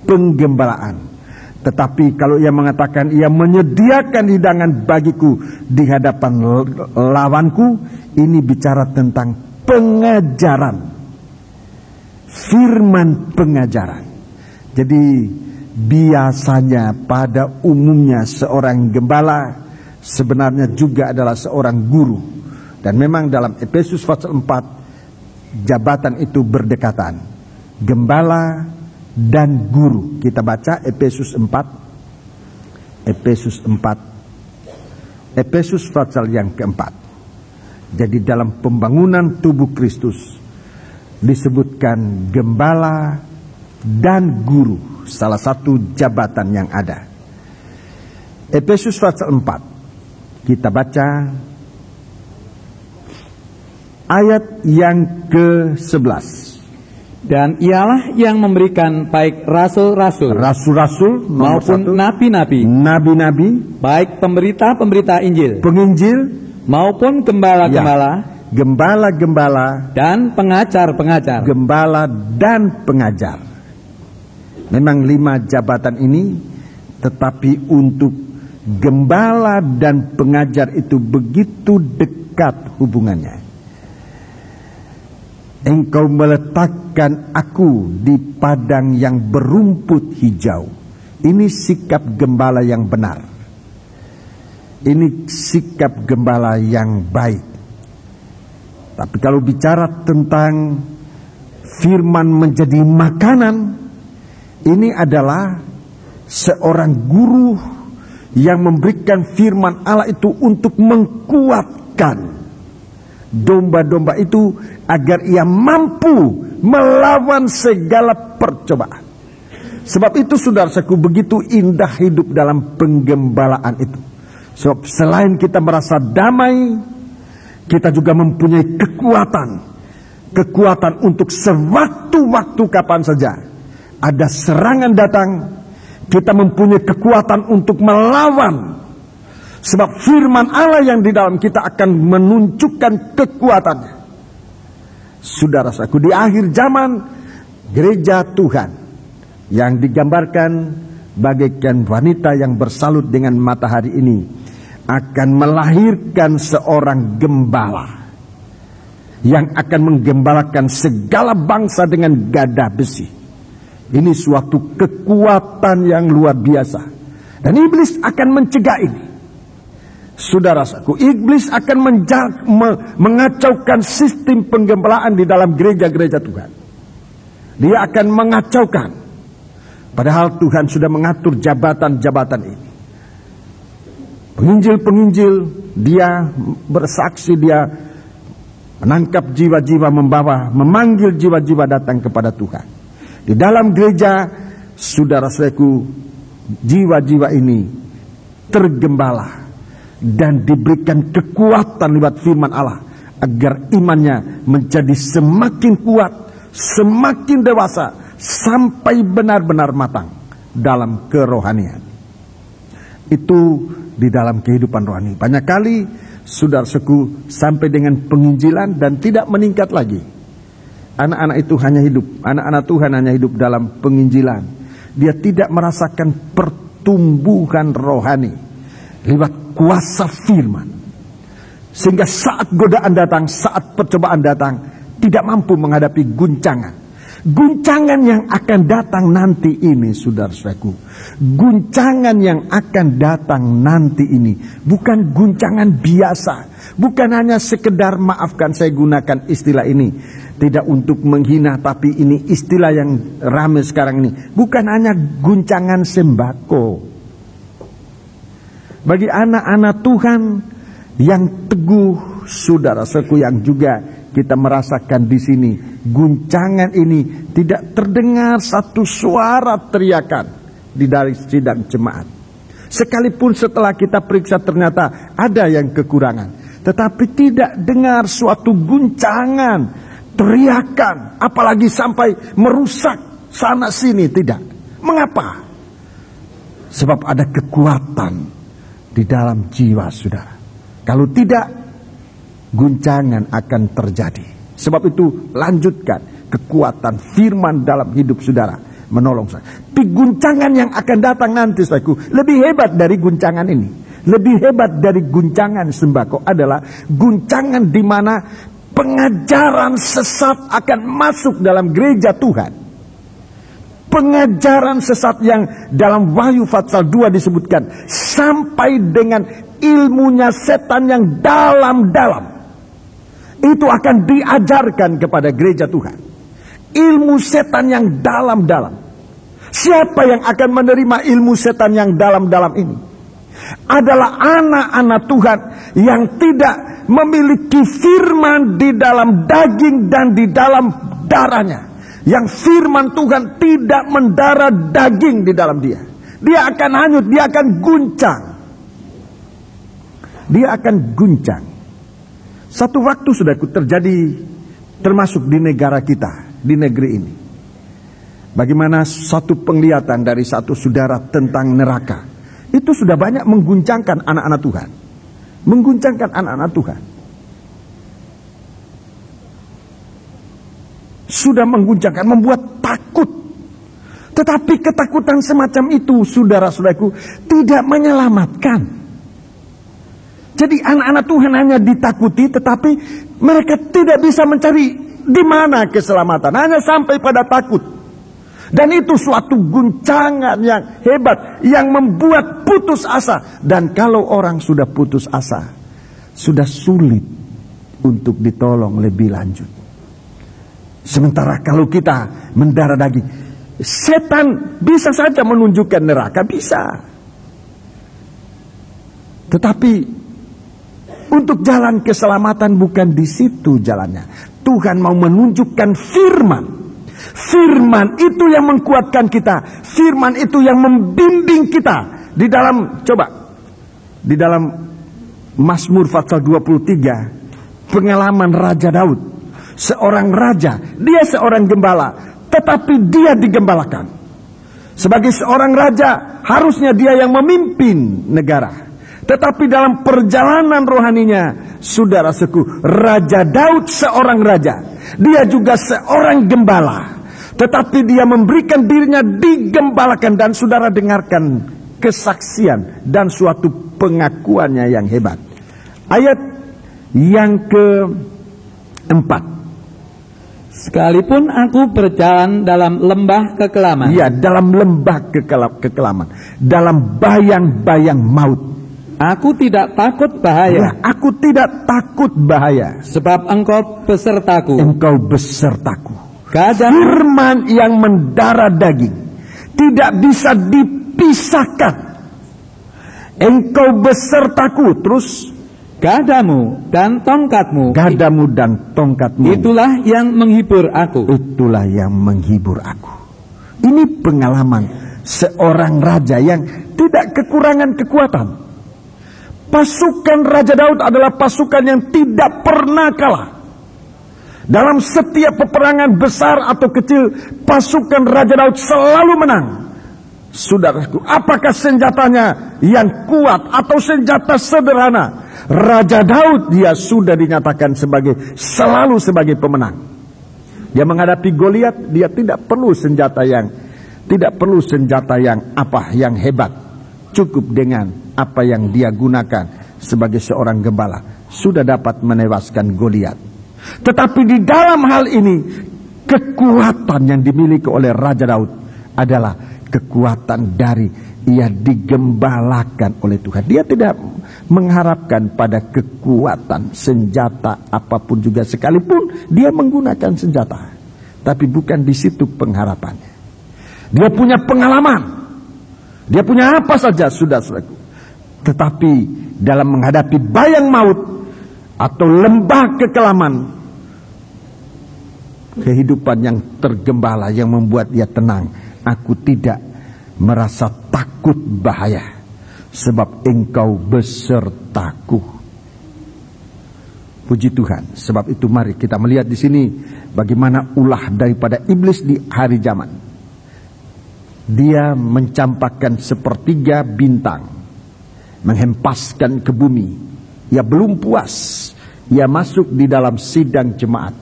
penggembalaan. Tetapi kalau ia mengatakan ia menyediakan hidangan bagiku di hadapan lawanku, ini bicara tentang pengajaran, firman pengajaran. Jadi biasanya pada umumnya seorang gembala sebenarnya juga adalah seorang guru. Dan memang dalam Efesus pasal 4 jabatan itu berdekatan. Gembala dan guru. Kita baca Efesus 4. Efesus pasal yang keempat. Jadi dalam pembangunan tubuh Kristus disebutkan gembala dan guru, salah satu jabatan yang ada. Efesus pasal 4. Kita baca ayat yang ke-11. Dan ialah yang memberikan baik rasul-rasul maupun nabi-nabi, baik pemberita-pemberita Injil, penginjil maupun gembala-gembala, gembala-gembala dan pengajar-pengajar. Gembala dan pengajar. Memang 5 jabatan ini, tetapi untuk gembala dan pengajar itu begitu dekat hubungannya. Engkau meletakkan aku di padang yang berumput hijau. Ini sikap gembala yang benar. Ini sikap gembala yang baik. Tapi kalau bicara tentang firman menjadi makanan, ini adalah seorang guru yang memberikan firman Allah itu untuk mengkuatkan domba-domba itu agar ia mampu melawan segala percobaan. Sebab itu saudaraku, begitu indah hidup dalam penggembalaan itu. Sebab selain kita merasa damai, kita juga mempunyai kekuatan untuk sewaktu-waktu kapan saja ada serangan datang, kita mempunyai kekuatan untuk melawan. Sebab firman Allah yang di dalam kita akan menunjukkan kekuatannya. Saudara-saudaraku, di akhir zaman gereja Tuhan yang digambarkan bagaikan wanita yang bersalut dengan matahari ini akan melahirkan seorang gembala yang akan menggembalakan segala bangsa dengan gada besi. Ini suatu kekuatan yang luar biasa. Dan iblis akan mencegah ini. Saudara-saudaraku, iblis akan mengacaukan sistem penggembalaan di dalam gereja-gereja Tuhan. Dia akan mengacaukan. Padahal Tuhan sudah mengatur jabatan-jabatan ini. Penginjil-penginjil, dia bersaksi, dia menangkap jiwa-jiwa, memanggil jiwa-jiwa datang kepada Tuhan. Di dalam gereja, saudara-saudaraku, jiwa-jiwa ini tergembala dan diberikan kekuatan lewat firman Allah agar imannya menjadi semakin kuat, semakin dewasa, sampai benar-benar matang dalam kerohanian. Itu di dalam kehidupan rohani. Banyak kali saudara-saudaraku sampai dengan penginjilan dan tidak meningkat lagi. Anak-anak itu hanya hidup, anak-anak Tuhan hanya hidup dalam penginjilan. Dia tidak merasakan pertumbuhan rohani lewat kuasa firman. Sehingga saat godaan datang, saat percobaan datang, tidak mampu menghadapi guncangan. Guncangan yang akan datang nanti ini, saudara-saudaraku, guncangan yang akan datang nanti ini bukan guncangan biasa. Bukan hanya sekedar, maafkan saya gunakan istilah ini, tidak untuk menghina, tapi ini istilah yang ramai sekarang ini. Bukan hanya guncangan sembako. Bagi anak-anak Tuhan yang teguh, saudara-saudaraku, yang juga kita merasakan di sini, guncangan ini tidak terdengar satu suara teriakan di dari sidang jemaat. Sekalipun setelah kita periksa ternyata ada yang kekurangan, tetapi tidak dengar suatu guncangan, teriakan, apalagi sampai merusak sana sini, tidak. Mengapa? Sebab ada kekuatan di dalam jiwa saudara. Kalau tidak, guncangan akan terjadi. Sebab itu lanjutkan kekuatan firman dalam hidup saudara menolong saya. Tapi guncangan yang akan datang nanti saudaraku lebih hebat dari guncangan ini. Lebih hebat dari guncangan sembako adalah guncangan di mana pengajaran sesat akan masuk dalam gereja Tuhan. Pengajaran sesat yang dalam Wahyu pasal 2 disebutkan sampai dengan ilmunya setan yang dalam-dalam. Itu akan diajarkan kepada gereja Tuhan. Ilmu setan yang dalam-dalam. Siapa yang akan menerima ilmu setan yang dalam-dalam ini? Adalah anak-anak Tuhan yang tidak memiliki firman di dalam daging dan di dalam darahnya. Yang firman Tuhan tidak mendarah daging di dalam dia. Dia akan hanyut, dia akan guncang. Dia akan guncang. Satu waktu sudah terjadi termasuk di negara kita, di negeri ini. Bagaimana satu penglihatan dari satu saudara tentang neraka. Itu sudah banyak mengguncangkan anak-anak Tuhan. Mengguncangkan anak-anak Tuhan. Sudah mengguncangkan, membuat takut. Tetapi ketakutan semacam itu, saudara-saudaraku, tidak menyelamatkan. Jadi anak-anak Tuhan hanya ditakuti, tetapi mereka tidak bisa mencari di mana keselamatan. Hanya sampai pada takut. Dan itu suatu guncangan yang hebat, yang membuat putus asa. Dan kalau orang sudah putus asa, sudah sulit untuk ditolong lebih lanjut. Sementara kalau kita mendarah daging, setan bisa saja menunjukkan neraka, bisa. Tetapi untuk jalan keselamatan bukan di situ jalannya. Tuhan mau menunjukkan firman. Firman itu yang menguatkan kita. Firman itu yang membimbing kita. Di dalam, coba. Di dalam Mazmur pasal 23. Pengalaman Raja Daud. Seorang raja. Dia seorang gembala. Tetapi dia digembalakan. Sebagai seorang raja, harusnya dia yang memimpin negara. Tetapi dalam perjalanan rohaninya, saudara-saudaraku, Raja Daud seorang raja. Dia juga seorang gembala. Tetapi dia memberikan dirinya digembalakan. Dan saudara dengarkan kesaksian dan suatu pengakuannya yang hebat. Ayat yang keempat. Sekalipun aku berjalan dalam lembah kekelaman. Ya, dalam lembah kekelaman. Dalam bayang-bayang maut. Aku tidak takut bahaya. Ya, aku tidak takut bahaya. Sebab engkau besertaku. Engkau besertaku. Firman yang mendarah daging tidak bisa dipisahkan. Engkau besertaku. Terus gadamu dan tongkatmu. Gadamu dan tongkatmu. Itulah yang menghibur aku. Itulah yang menghibur aku. Ini pengalaman seorang raja yang tidak kekurangan kekuatan. Pasukan Raja Daud adalah pasukan yang tidak pernah kalah. Dalam setiap peperangan besar atau kecil, pasukan Raja Daud selalu menang. Saudaraku, apakah senjatanya yang kuat atau senjata sederhana? Raja Daud dia sudah dinyatakan selalu sebagai pemenang. Dia menghadapi Goliat, dia tidak perlu senjata yang hebat. Cukup dengan apa yang dia gunakan sebagai seorang gembala sudah dapat menewaskan Goliat. Tetapi di dalam hal ini, kekuatan yang dimiliki oleh Raja Daud adalah kekuatan dari ia digembalakan oleh Tuhan. Dia tidak mengharapkan pada kekuatan senjata apapun juga, sekalipun dia menggunakan senjata. Tapi bukan di situ pengharapannya. Dia punya pengalaman. Dia punya apa saja, saudara-saudaraku. Tetapi dalam menghadapi bayang maut atau lembah kekelaman, kehidupan yang tergembala yang membuat dia tenang. Aku tidak merasa takut bahaya. sebab engkau besertaku. Puji Tuhan. Sebab itu mari kita melihat di sini bagaimana ulah daripada iblis di hari zaman. Dia mencampakkan sepertiga bintang, menghempaskan ke bumi. Ia belum puas. Ia masuk di dalam sidang jemaat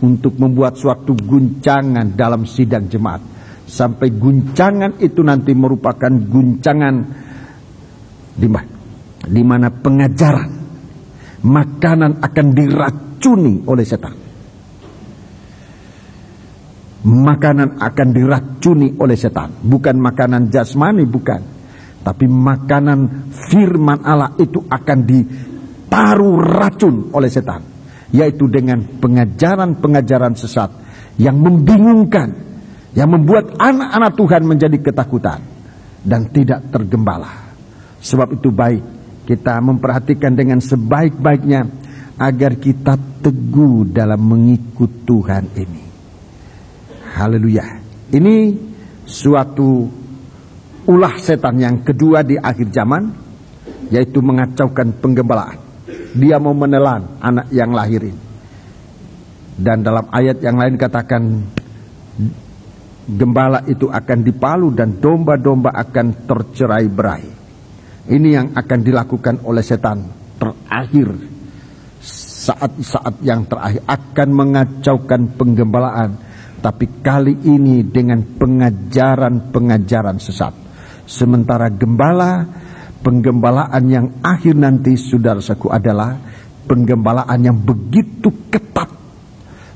untuk membuat suatu guncangan dalam sidang jemaat. Sampai guncangan itu nanti merupakan guncangan di mana pengajaran, makanan akan diracuni oleh setan. Makanan akan diracuni oleh setan. Bukan makanan jasmani, bukan. Tapi makanan firman Allah itu akan ditaruh racun oleh setan. Yaitu dengan pengajaran-pengajaran sesat yang membingungkan, yang membuat anak-anak Tuhan menjadi ketakutan dan tidak tergembala. Sebab itu baik kita memperhatikan dengan sebaik-baiknya agar kita teguh dalam mengikut Tuhan ini. Haleluya. Ini suatu ulah setan yang kedua di akhir zaman, yaitu mengacaukan penggembalaan. Dia mau menelan anak yang lahirin. Dan dalam ayat yang lain katakan gembala itu akan dipalu dan domba-domba akan tercerai-berai. Ini yang akan dilakukan oleh setan terakhir. Saat-saat yang terakhir akan mengacaukan penggembalaan. Tapi kali ini dengan pengajaran-pengajaran sesat. Sementara penggembalaan yang akhir nanti, saudaraku, adalah penggembalaan yang begitu ketat.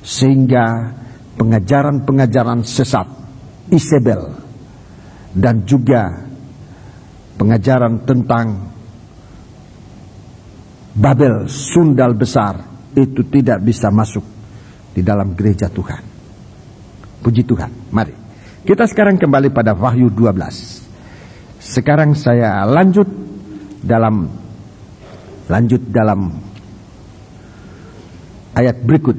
Sehingga pengajaran-pengajaran sesat, Isabel, dan juga pengajaran tentang Babel, sundal besar, itu tidak bisa masuk di dalam gereja Tuhan. Puji Tuhan. Mari kita sekarang kembali pada Wahyu 12. Sekarang saya lanjut dalam ayat berikut.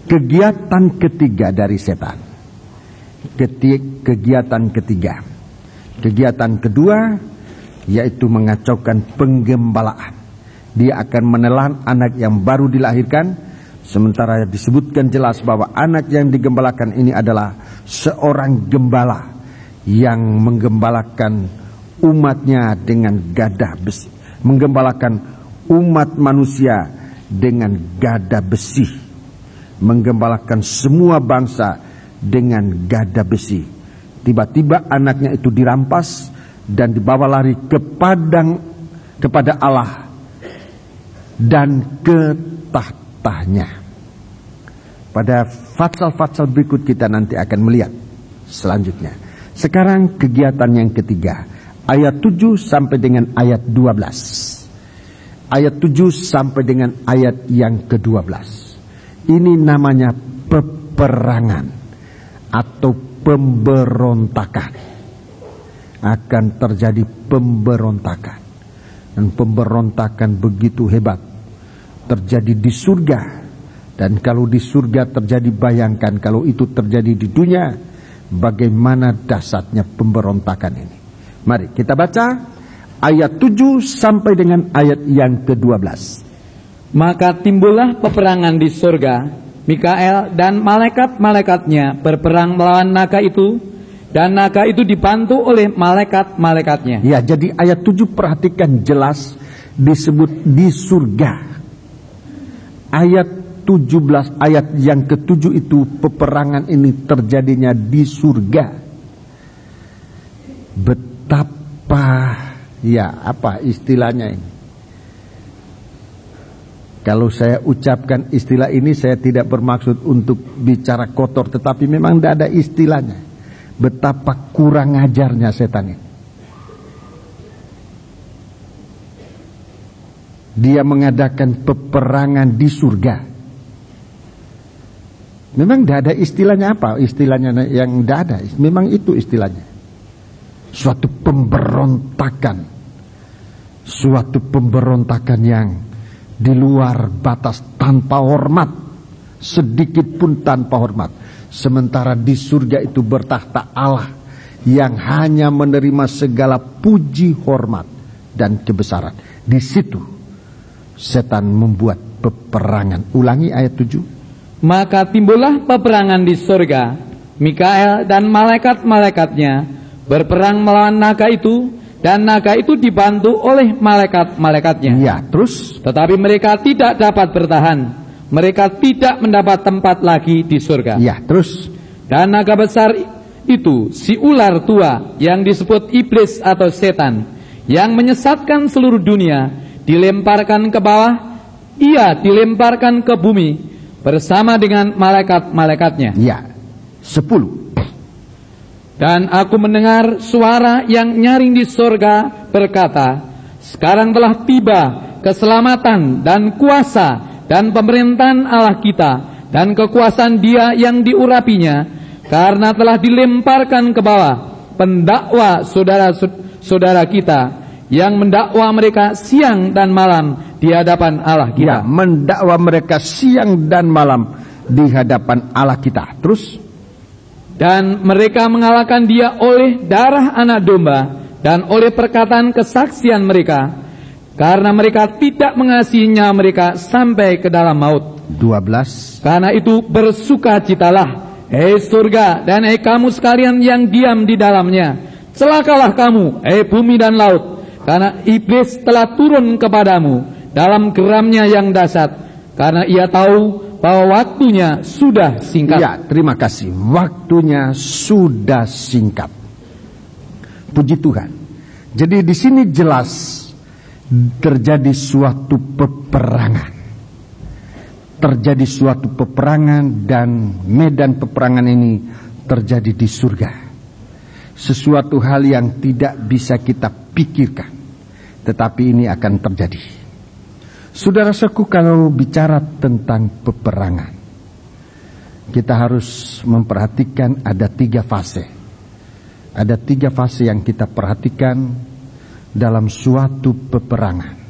Kegiatan ketiga dari setan. Kegiatan ketiga. Kegiatan kedua yaitu mengacaukan penggembalaan. Dia akan menelan anak yang baru dilahirkan. Sementara disebutkan jelas bahwa anak yang digembalakan ini adalah seorang gembala yang menggembalakan umatnya dengan gada besi. Menggembalakan umat manusia dengan gada besi. Menggembalakan semua bangsa dengan gada besi. Tiba-tiba anaknya itu dirampas dan dibawa lari kepada Allah dan ke tahtanya. Pada fatsal-fatsal berikut kita nanti akan melihat selanjutnya. Sekarang kegiatan yang ketiga, ayat 7 sampai dengan ayat 12. Ayat 7 sampai dengan ayat yang ke-12. Ini namanya peperangan atau pemberontakan. Akan terjadi pemberontakan. Dan pemberontakan begitu hebat terjadi di surga. Dan kalau di surga terjadi, bayangkan kalau itu terjadi di dunia, bagaimana dahsyatnya pemberontakan ini. Mari kita baca ayat 7 sampai dengan ayat yang ke-12. Maka timbullah peperangan di surga. Mikael dan malaikat-malaikatnya berperang melawan naga itu, dan naga itu dibantu oleh malaikat-malaikatnya. Ya, jadi ayat 7 perhatikan jelas disebut di surga. Ayat 17, ayat yang ke-7 itu peperangan ini terjadinya di surga. Betapa, ya apa istilahnya ini? Kalau saya ucapkan istilah ini, saya tidak bermaksud untuk bicara kotor, tetapi memang tidak ada istilahnya. Betapa kurang ajarnya setan ini. Dia mengadakan peperangan di surga. Memang tidak ada istilahnya apa? Istilahnya yang tidak ada. Memang itu istilahnya. Suatu pemberontakan. Suatu pemberontakan yang di luar batas, tanpa hormat. Sedikit pun tanpa hormat. Sementara di surga itu bertahta Allah yang hanya menerima segala puji, hormat, dan kebesaran. Di situ setan membuat peperangan. Ulangi ayat 7. Maka timbullah peperangan di sorga. Mikael dan malaikat-malaikatnya berperang melawan naga itu, dan naga itu dibantu oleh malaikat-malaikatnya. Ya, terus? Tetapi mereka tidak dapat bertahan. Mereka tidak mendapat tempat lagi di surga. Ya, terus? Dan naga besar itu, si ular tua yang disebut iblis atau setan, yang menyesatkan seluruh dunia, dilemparkan ke bawah. Ia dilemparkan ke bumi bersama dengan malaikat-malaikatnya. Ya, 10. Dan aku mendengar suara yang nyaring di sorga berkata, sekarang telah tiba keselamatan dan kuasa dan pemerintahan Allah kita dan kekuasaan Dia yang diurapinya, karena telah dilemparkan ke bawah pendakwa saudara-saudara kita yang mendakwa mereka siang dan malam di hadapan Allah Ya, kita. mendakwa mereka siang dan malam di hadapan Allah kita. Terus? Dan mereka mengalahkan Dia oleh darah anak domba dan oleh perkataan kesaksian mereka, karena mereka tidak mengasihi nyawa mereka sampai ke dalam maut. 12. Karena itu bersukacitalah, hei surga, dan hei kamu sekalian yang diam di dalamnya. Celakalah kamu, hei bumi dan laut, karena iblis telah turun kepadamu dalam geramnya yang dahsyat, karena ia tahu bahwa waktunya sudah singkat. Ya, terima kasih. Waktunya sudah singkat. Puji Tuhan. Jadi di sini jelas terjadi suatu peperangan. Terjadi suatu peperangan, dan medan peperangan ini terjadi di surga. Sesuatu hal yang tidak bisa kita pikirkan, tetapi ini akan terjadi. Saudara-saudaraku, kalau bicara tentang peperangan, kita harus memperhatikan ada 3 fase. Ada 3 fase yang kita perhatikan dalam suatu peperangan.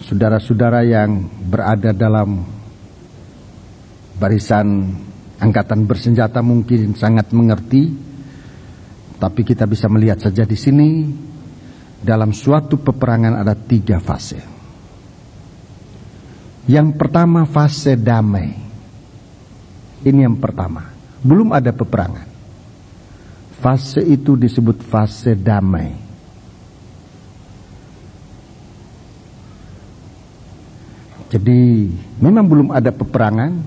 Saudara-saudara yang berada dalam barisan angkatan bersenjata mungkin sangat mengerti, tapi kita bisa melihat saja di sini dalam suatu peperangan ada 3 fase. Yang pertama, fase damai. Ini yang pertama, belum ada peperangan. Fase itu disebut fase damai. Jadi memang belum ada peperangan,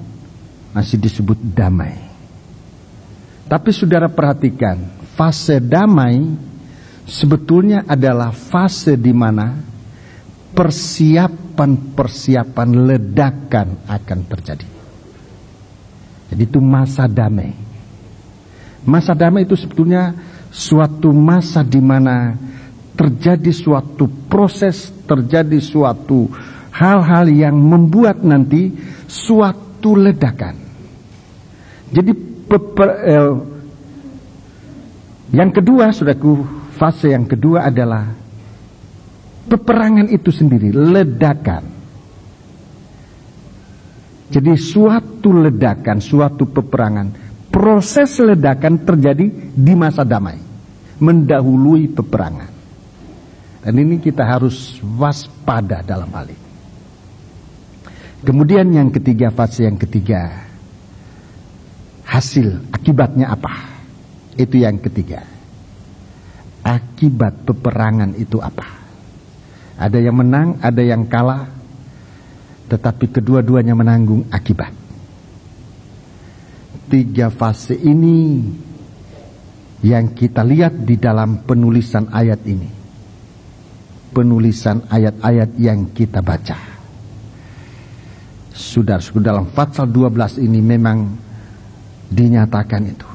masih disebut damai. Tapi saudara perhatikan, fase damai sebetulnya adalah fase di mana persiapan ledakan akan terjadi. Jadi itu masa damai. Masa damai itu sebetulnya suatu masa di mana terjadi suatu proses, terjadi suatu hal-hal yang membuat nanti suatu ledakan. Jadi yang kedua, saudaraku, fase yang kedua adalah peperangan itu sendiri, ledakan. Jadi suatu ledakan, suatu peperangan, proses ledakan terjadi di masa damai, mendahului peperangan. Dan ini kita harus waspada dalam hal ini. Kemudian yang ketiga, fase yang ketiga, hasil, akibatnya apa? Itu yang ketiga. Akibat peperangan itu apa? Ada yang menang, ada yang kalah, tetapi kedua-duanya menanggung akibat. 3 fase ini yang kita lihat di dalam penulisan ayat ini. Penulisan ayat-ayat yang kita baca. Sudah dalam pasal 12 ini memang dinyatakan itu.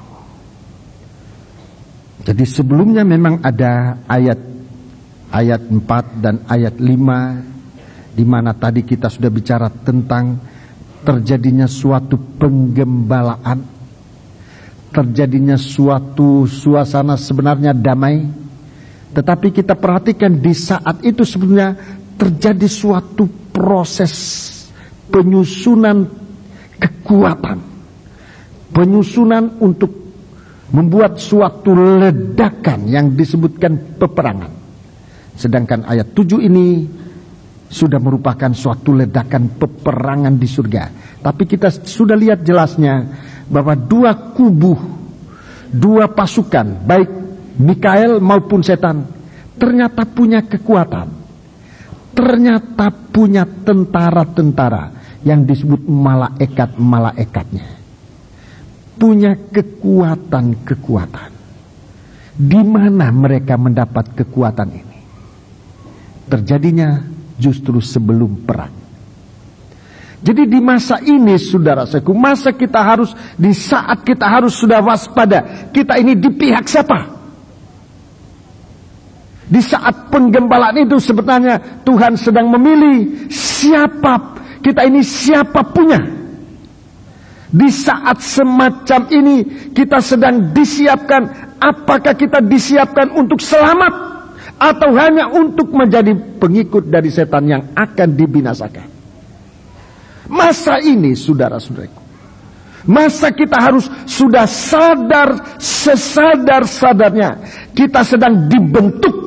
Jadi sebelumnya memang ada ayat 4 dan ayat 5, di mana tadi kita sudah bicara tentang terjadinya suatu penggembalaan, terjadinya suatu suasana sebenarnya damai. Tetapi kita perhatikan di saat itu sebenarnya terjadi suatu proses penyusunan kekuatan, penyusunan untuk membuat suatu ledakan yang disebutkan peperangan. Sedangkan ayat 7 ini sudah merupakan suatu ledakan peperangan di surga. Tapi kita sudah lihat jelasnya bahwa dua kubu, dua pasukan, baik Mikael maupun setan, ternyata punya kekuatan. Ternyata punya tentara-tentara yang disebut malaikat-malaikatnya. Punya kekuatan-kekuatan. Di mana mereka mendapat kekuatan ini? Terjadinya justru sebelum perang. Jadi di masa ini, saudara-saudaraku, masa kita harus, di saat kita harus sudah waspada, kita ini di pihak siapa? Di saat penggembalaan itu sebenarnya Tuhan sedang memilih siapa kita ini, siapa punya. Di saat semacam ini kita sedang disiapkan, apakah kita disiapkan untuk selamat atau hanya untuk menjadi pengikut dari setan yang akan dibinasakan. Masa ini, saudara-saudaraku, masa kita harus sudah sadar, sesadar-sadarnya kita sedang dibentuk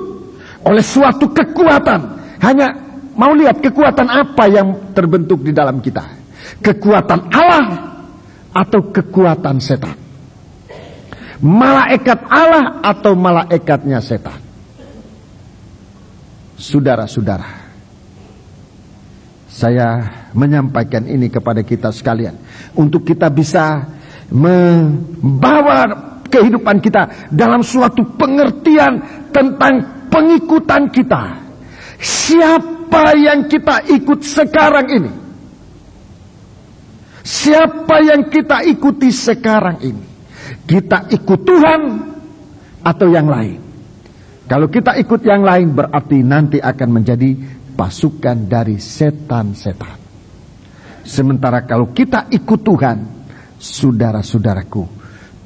oleh suatu kekuatan. Hanya mau lihat kekuatan apa yang terbentuk di dalam kita. Kekuatan Allah atau kekuatan setan. Malaikat Allah atau malaikatnya setan. Saudara-saudara, saya menyampaikan ini kepada kita sekalian untuk kita bisa membawa kehidupan kita dalam suatu pengertian tentang pengikutan kita. Siapa yang kita ikut sekarang ini? Siapa yang kita ikuti sekarang ini? Kita ikut Tuhan atau yang lain? Kalau kita ikut yang lain berarti nanti akan menjadi pasukan dari setan-setan. Sementara kalau kita ikut Tuhan, saudara-saudaraku,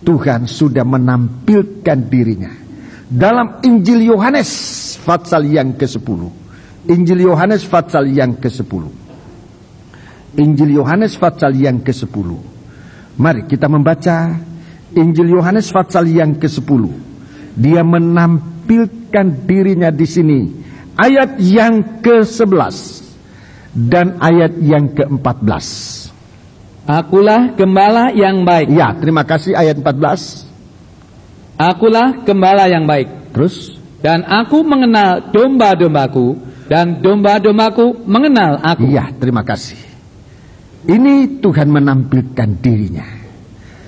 Tuhan sudah menampilkan dirinya. Dalam Injil Yohanes pasal yang ke-10. Injil Yohanes pasal yang ke-10. Injil Yohanes pasal yang ke-10. Mari kita membaca Injil Yohanes pasal yang ke-10. Dia menampilkan dirinya di sini. Ayat yang ke-11 dan ayat yang ke-14. Akulah gembala yang baik. Ya, terima kasih ayat 14. Akulah gembala yang baik. Terus? Dan aku mengenal domba-dombaku, dan domba-dombaku mengenal aku. Ya, terima kasih. Ini Tuhan menampilkan dirinya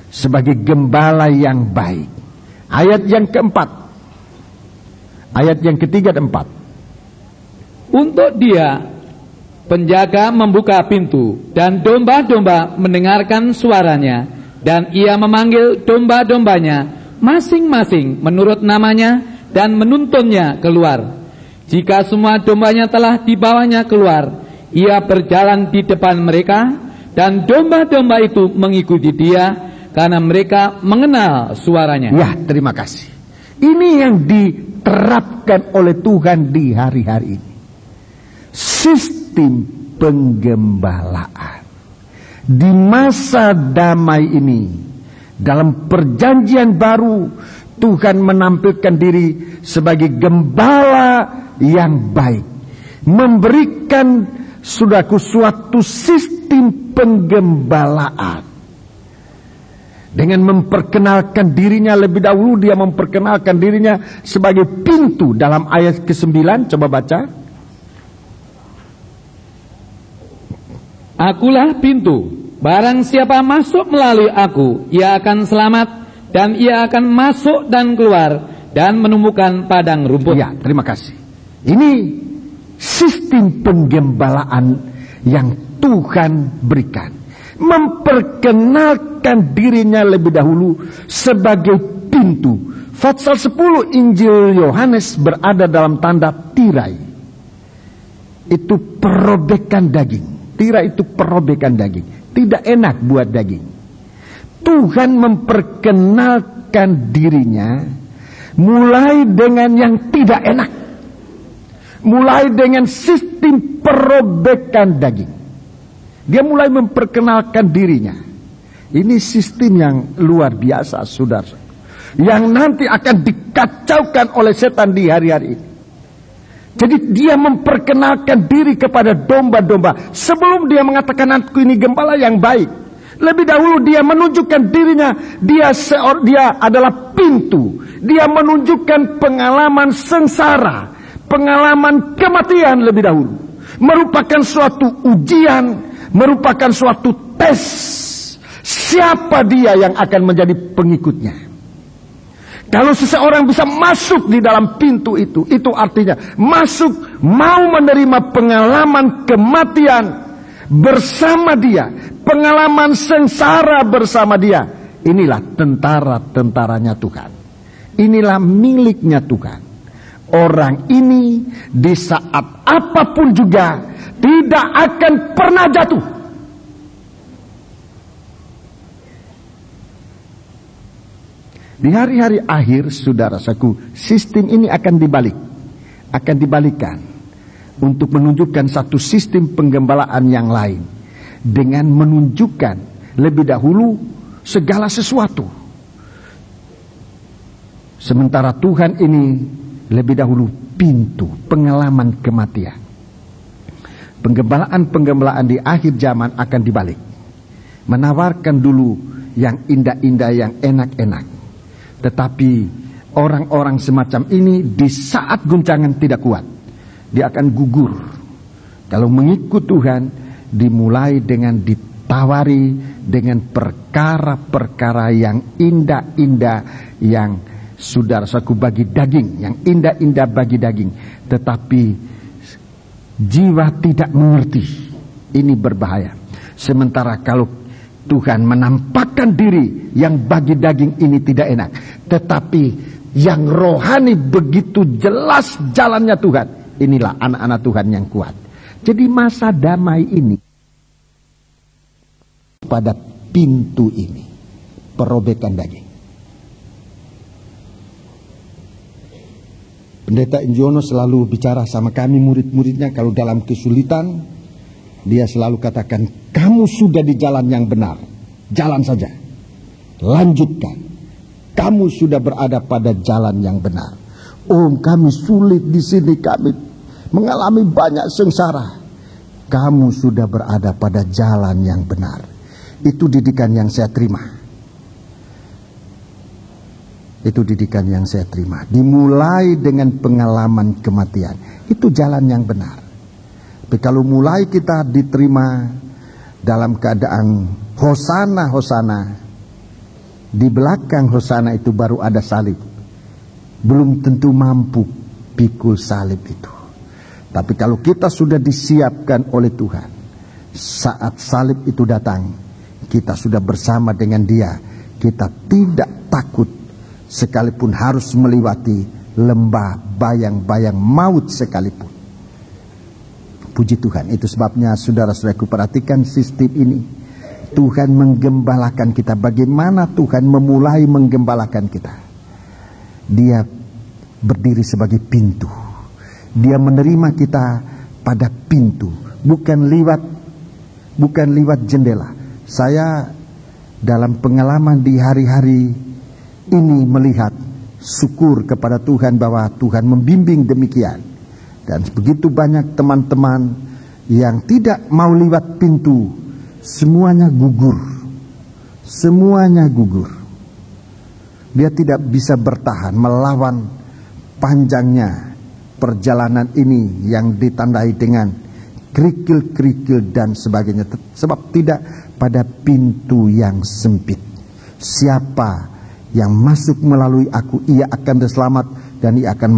sebagai gembala yang baik. Ayat yang keempat, ayat yang ketiga dan empat. Untuk dia penjaga membuka pintu, dan domba-domba mendengarkan suaranya, dan ia memanggil domba-dombanya masing-masing menurut namanya dan menuntunnya keluar. Jika semua dombanya telah dibawanya keluar, ia berjalan di depan mereka, dan domba-domba itu mengikuti dia karena mereka mengenal suaranya. Ya, terima kasih. Ini yang diterapkan oleh Tuhan di hari-hari ini. Sistem penggembalaan di masa damai ini. Dalam perjanjian baru, Tuhan menampilkan diri sebagai gembala yang baik, memberikan saudaraku suatu sistem penggembalaan. Dengan memperkenalkan dirinya lebih dahulu, dia memperkenalkan dirinya sebagai pintu dalam ayat ke-9. Coba baca. Akulah pintu, barang siapa masuk melalui aku, ia akan selamat, dan ia akan masuk dan keluar, dan menemukan padang rumput. Ya, terima kasih. Ini sistem penggembalaan yang Tuhan berikan. Memperkenalkan dirinya lebih dahulu sebagai pintu. Pasal 10 Injil Yohanes berada dalam tanda tirai. Itu perobekan daging. Tirai itu perobekan daging. Tidak enak buat daging. Tuhan memperkenalkan dirinya mulai dengan yang tidak enak. Mulai dengan sistem perobekan daging. Dia mulai memperkenalkan dirinya. Ini sistem yang luar biasa, saudara. yang nanti akan dikacaukan oleh setan di hari-hari ini. Jadi dia memperkenalkan diri kepada domba-domba sebelum dia mengatakan aku ini gembala yang baik. Lebih dahulu dia menunjukkan dirinya, dia adalah pintu. Dia menunjukkan pengalaman sengsara, pengalaman kematian lebih dahulu. Merupakan suatu ujian, merupakan suatu tes. Siapa dia yang akan menjadi pengikutnya? Kalau seseorang bisa masuk di dalam pintu itu artinya masuk mau menerima pengalaman kematian bersama dia, pengalaman sengsara bersama dia. Inilah tentara-tentaranya Tuhan. Inilah miliknya Tuhan. Orang ini di saat apapun juga tidak akan pernah jatuh. Di hari-hari akhir, saudara-saudaraku, sistem ini akan dibalikkan untuk menunjukkan satu sistem penggembalaan yang lain dengan menunjukkan lebih dahulu segala sesuatu. Sementara Tuhan ini lebih dahulu pintu pengalaman kematian. Penggembalaan di akhir zaman akan dibalik, menawarkan dulu yang indah-indah, yang enak-enak. Tetapi orang-orang semacam ini di saat guncangan tidak kuat, dia akan gugur. Kalau mengikut Tuhan, dimulai dengan ditawari dengan perkara-perkara yang indah-indah, yang saudara-saudaraku bagi daging, yang indah-indah bagi daging. Tetapi jiwa tidak mengerti. Ini berbahaya. Sementara kalau Tuhan menampakkan diri yang bagi daging ini tidak enak, tetapi yang rohani begitu jelas jalannya Tuhan. Inilah anak-anak Tuhan yang kuat. Jadi masa damai ini pada pintu ini, perobekan daging. Pendeta Injono selalu bicara sama kami murid-muridnya kalau dalam kesulitan. Dia selalu katakan, kamu sudah di jalan yang benar, jalan saja, lanjutkan. Kamu sudah berada pada jalan yang benar. Kami sulit di sini, kami mengalami banyak sengsara. Kamu sudah berada pada jalan yang benar. Itu didikan yang saya terima. Itu didikan yang saya terima. Dimulai dengan pengalaman kematian. Itu jalan yang benar. Tapi kalau mulai kita diterima dalam keadaan hosana, di belakang hosana itu baru ada salib. Belum tentu mampu pikul salib itu. Tapi kalau kita sudah disiapkan oleh Tuhan, saat salib itu datang, kita sudah bersama dengan Dia. Kita tidak takut sekalipun harus melewati lembah bayang-bayang maut sekalipun. Puji Tuhan. Itu sebabnya saudara-saudaraku perhatikan sistem ini. Tuhan menggembalakan kita. Bagaimana Tuhan memulai menggembalakan kita? Dia berdiri sebagai pintu. Dia menerima kita pada pintu, bukan lewat jendela. Saya dalam pengalaman di hari-hari ini melihat syukur kepada Tuhan bahwa Tuhan membimbing demikian. Dan begitu banyak teman-teman yang tidak mau lewat pintu, semuanya gugur. Semuanya gugur. Dia tidak bisa bertahan melawan panjangnya perjalanan ini yang ditandai dengan kerikil-kerikil dan sebagainya. Sebab tidak pada pintu yang sempit. Siapa yang masuk melalui aku, ia akan selamat dan ia akan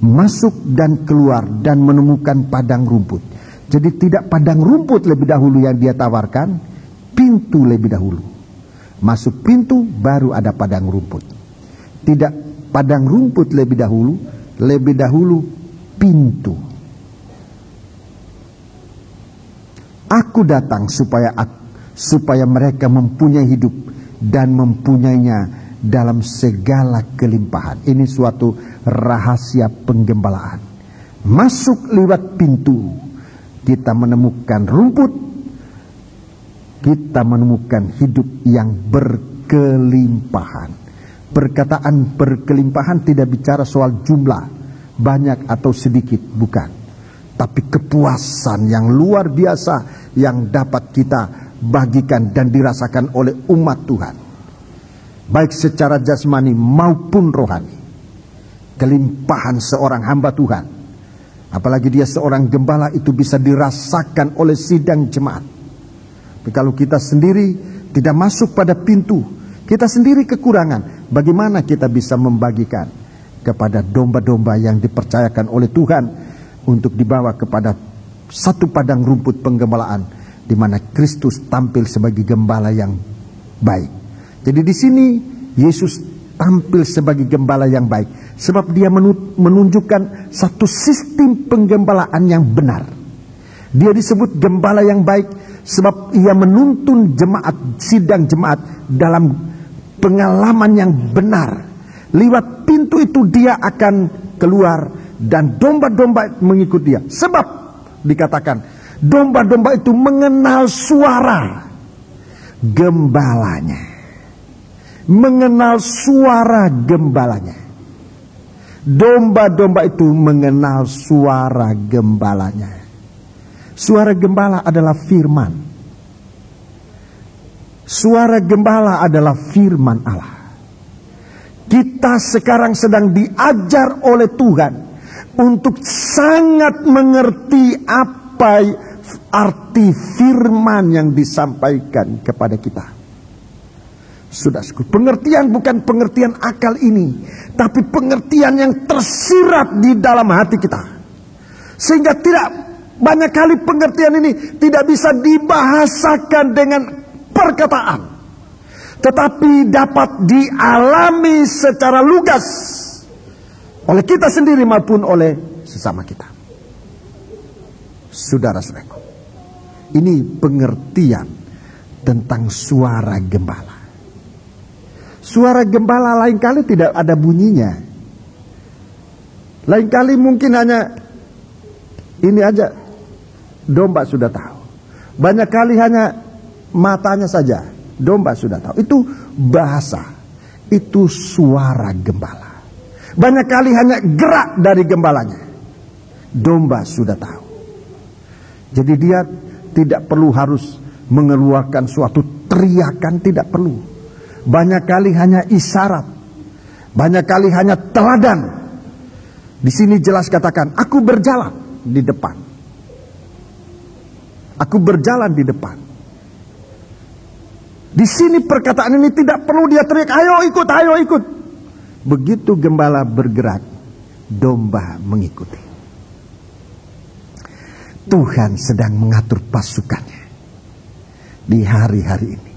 masuk dan keluar dan menemukan padang rumput. Jadi tidak padang rumput lebih dahulu yang dia tawarkan, pintu lebih dahulu. Masuk pintu baru ada padang rumput. Tidak padang rumput lebih dahulu pintu. Aku datang supaya mereka mempunyai hidup dan mempunyainya dalam segala kelimpahan. Ini suatu rahasia penggembalaan. Masuk lewat pintu, kita menemukan rumput, kita menemukan hidup yang berkelimpahan. Perkataan berkelimpahan tidak bicara soal jumlah, banyak atau sedikit, bukan. Tapi kepuasan yang luar biasa yang dapat kita bagikan dan dirasakan oleh umat Tuhan, baik secara jasmani maupun rohani. Kelimpahan seorang hamba Tuhan, apalagi dia seorang gembala, itu bisa dirasakan oleh sidang jemaat. Tapi kalau kita sendiri tidak masuk pada pintu, kita sendiri kekurangan, bagaimana kita bisa membagikan kepada domba-domba yang dipercayakan oleh Tuhan untuk dibawa kepada satu padang rumput penggembalaan, di mana Kristus tampil sebagai gembala yang baik. Jadi di sini Yesus tampil sebagai gembala yang baik, sebab dia menunjukkan satu sistem penggembalaan yang benar. Dia disebut gembala yang baik sebab ia menuntun jemaat, sidang jemaat dalam pengalaman yang benar. Lewat pintu itu dia akan keluar dan domba-domba mengikut dia. Sebab dikatakan domba-domba itu mengenal suara gembalanya. Mengenal suara gembalanya. Domba-domba itu mengenal suara gembalanya. Suara gembala adalah firman. Suara gembala adalah firman Allah. Kita sekarang sedang diajar oleh Tuhan untuk sangat mengerti apa arti firman yang disampaikan kepada kita. Saudaraku, pengertian bukan pengertian akal ini, tapi pengertian yang tersirat di dalam hati kita. Sehingga tidak banyak kali pengertian ini tidak bisa dibahasakan dengan perkataan, tetapi dapat dialami secara lugas oleh kita sendiri maupun oleh sesama kita. Saudara-saudaraku, ini pengertian tentang suara gembala. Suara gembala lain kali tidak ada bunyinya. Lain kali mungkin hanya ini aja, domba sudah tahu. Banyak kali hanya matanya saja, domba sudah tahu. Itu bahasa, itu suara gembala. Banyak kali hanya gerak dari gembalanya, domba sudah tahu. Jadi dia tidak perlu harus mengeluarkan suatu teriakan, tidak perlu. Banyak kali hanya isyarat, banyak kali hanya teladan. Di sini jelas katakan, aku berjalan di depan. Aku berjalan di depan. Di sini perkataan ini tidak perlu dia teriak, ayo ikut, ayo ikut. Begitu gembala bergerak, domba mengikuti. Tuhan sedang mengatur pasukannya di hari-hari ini.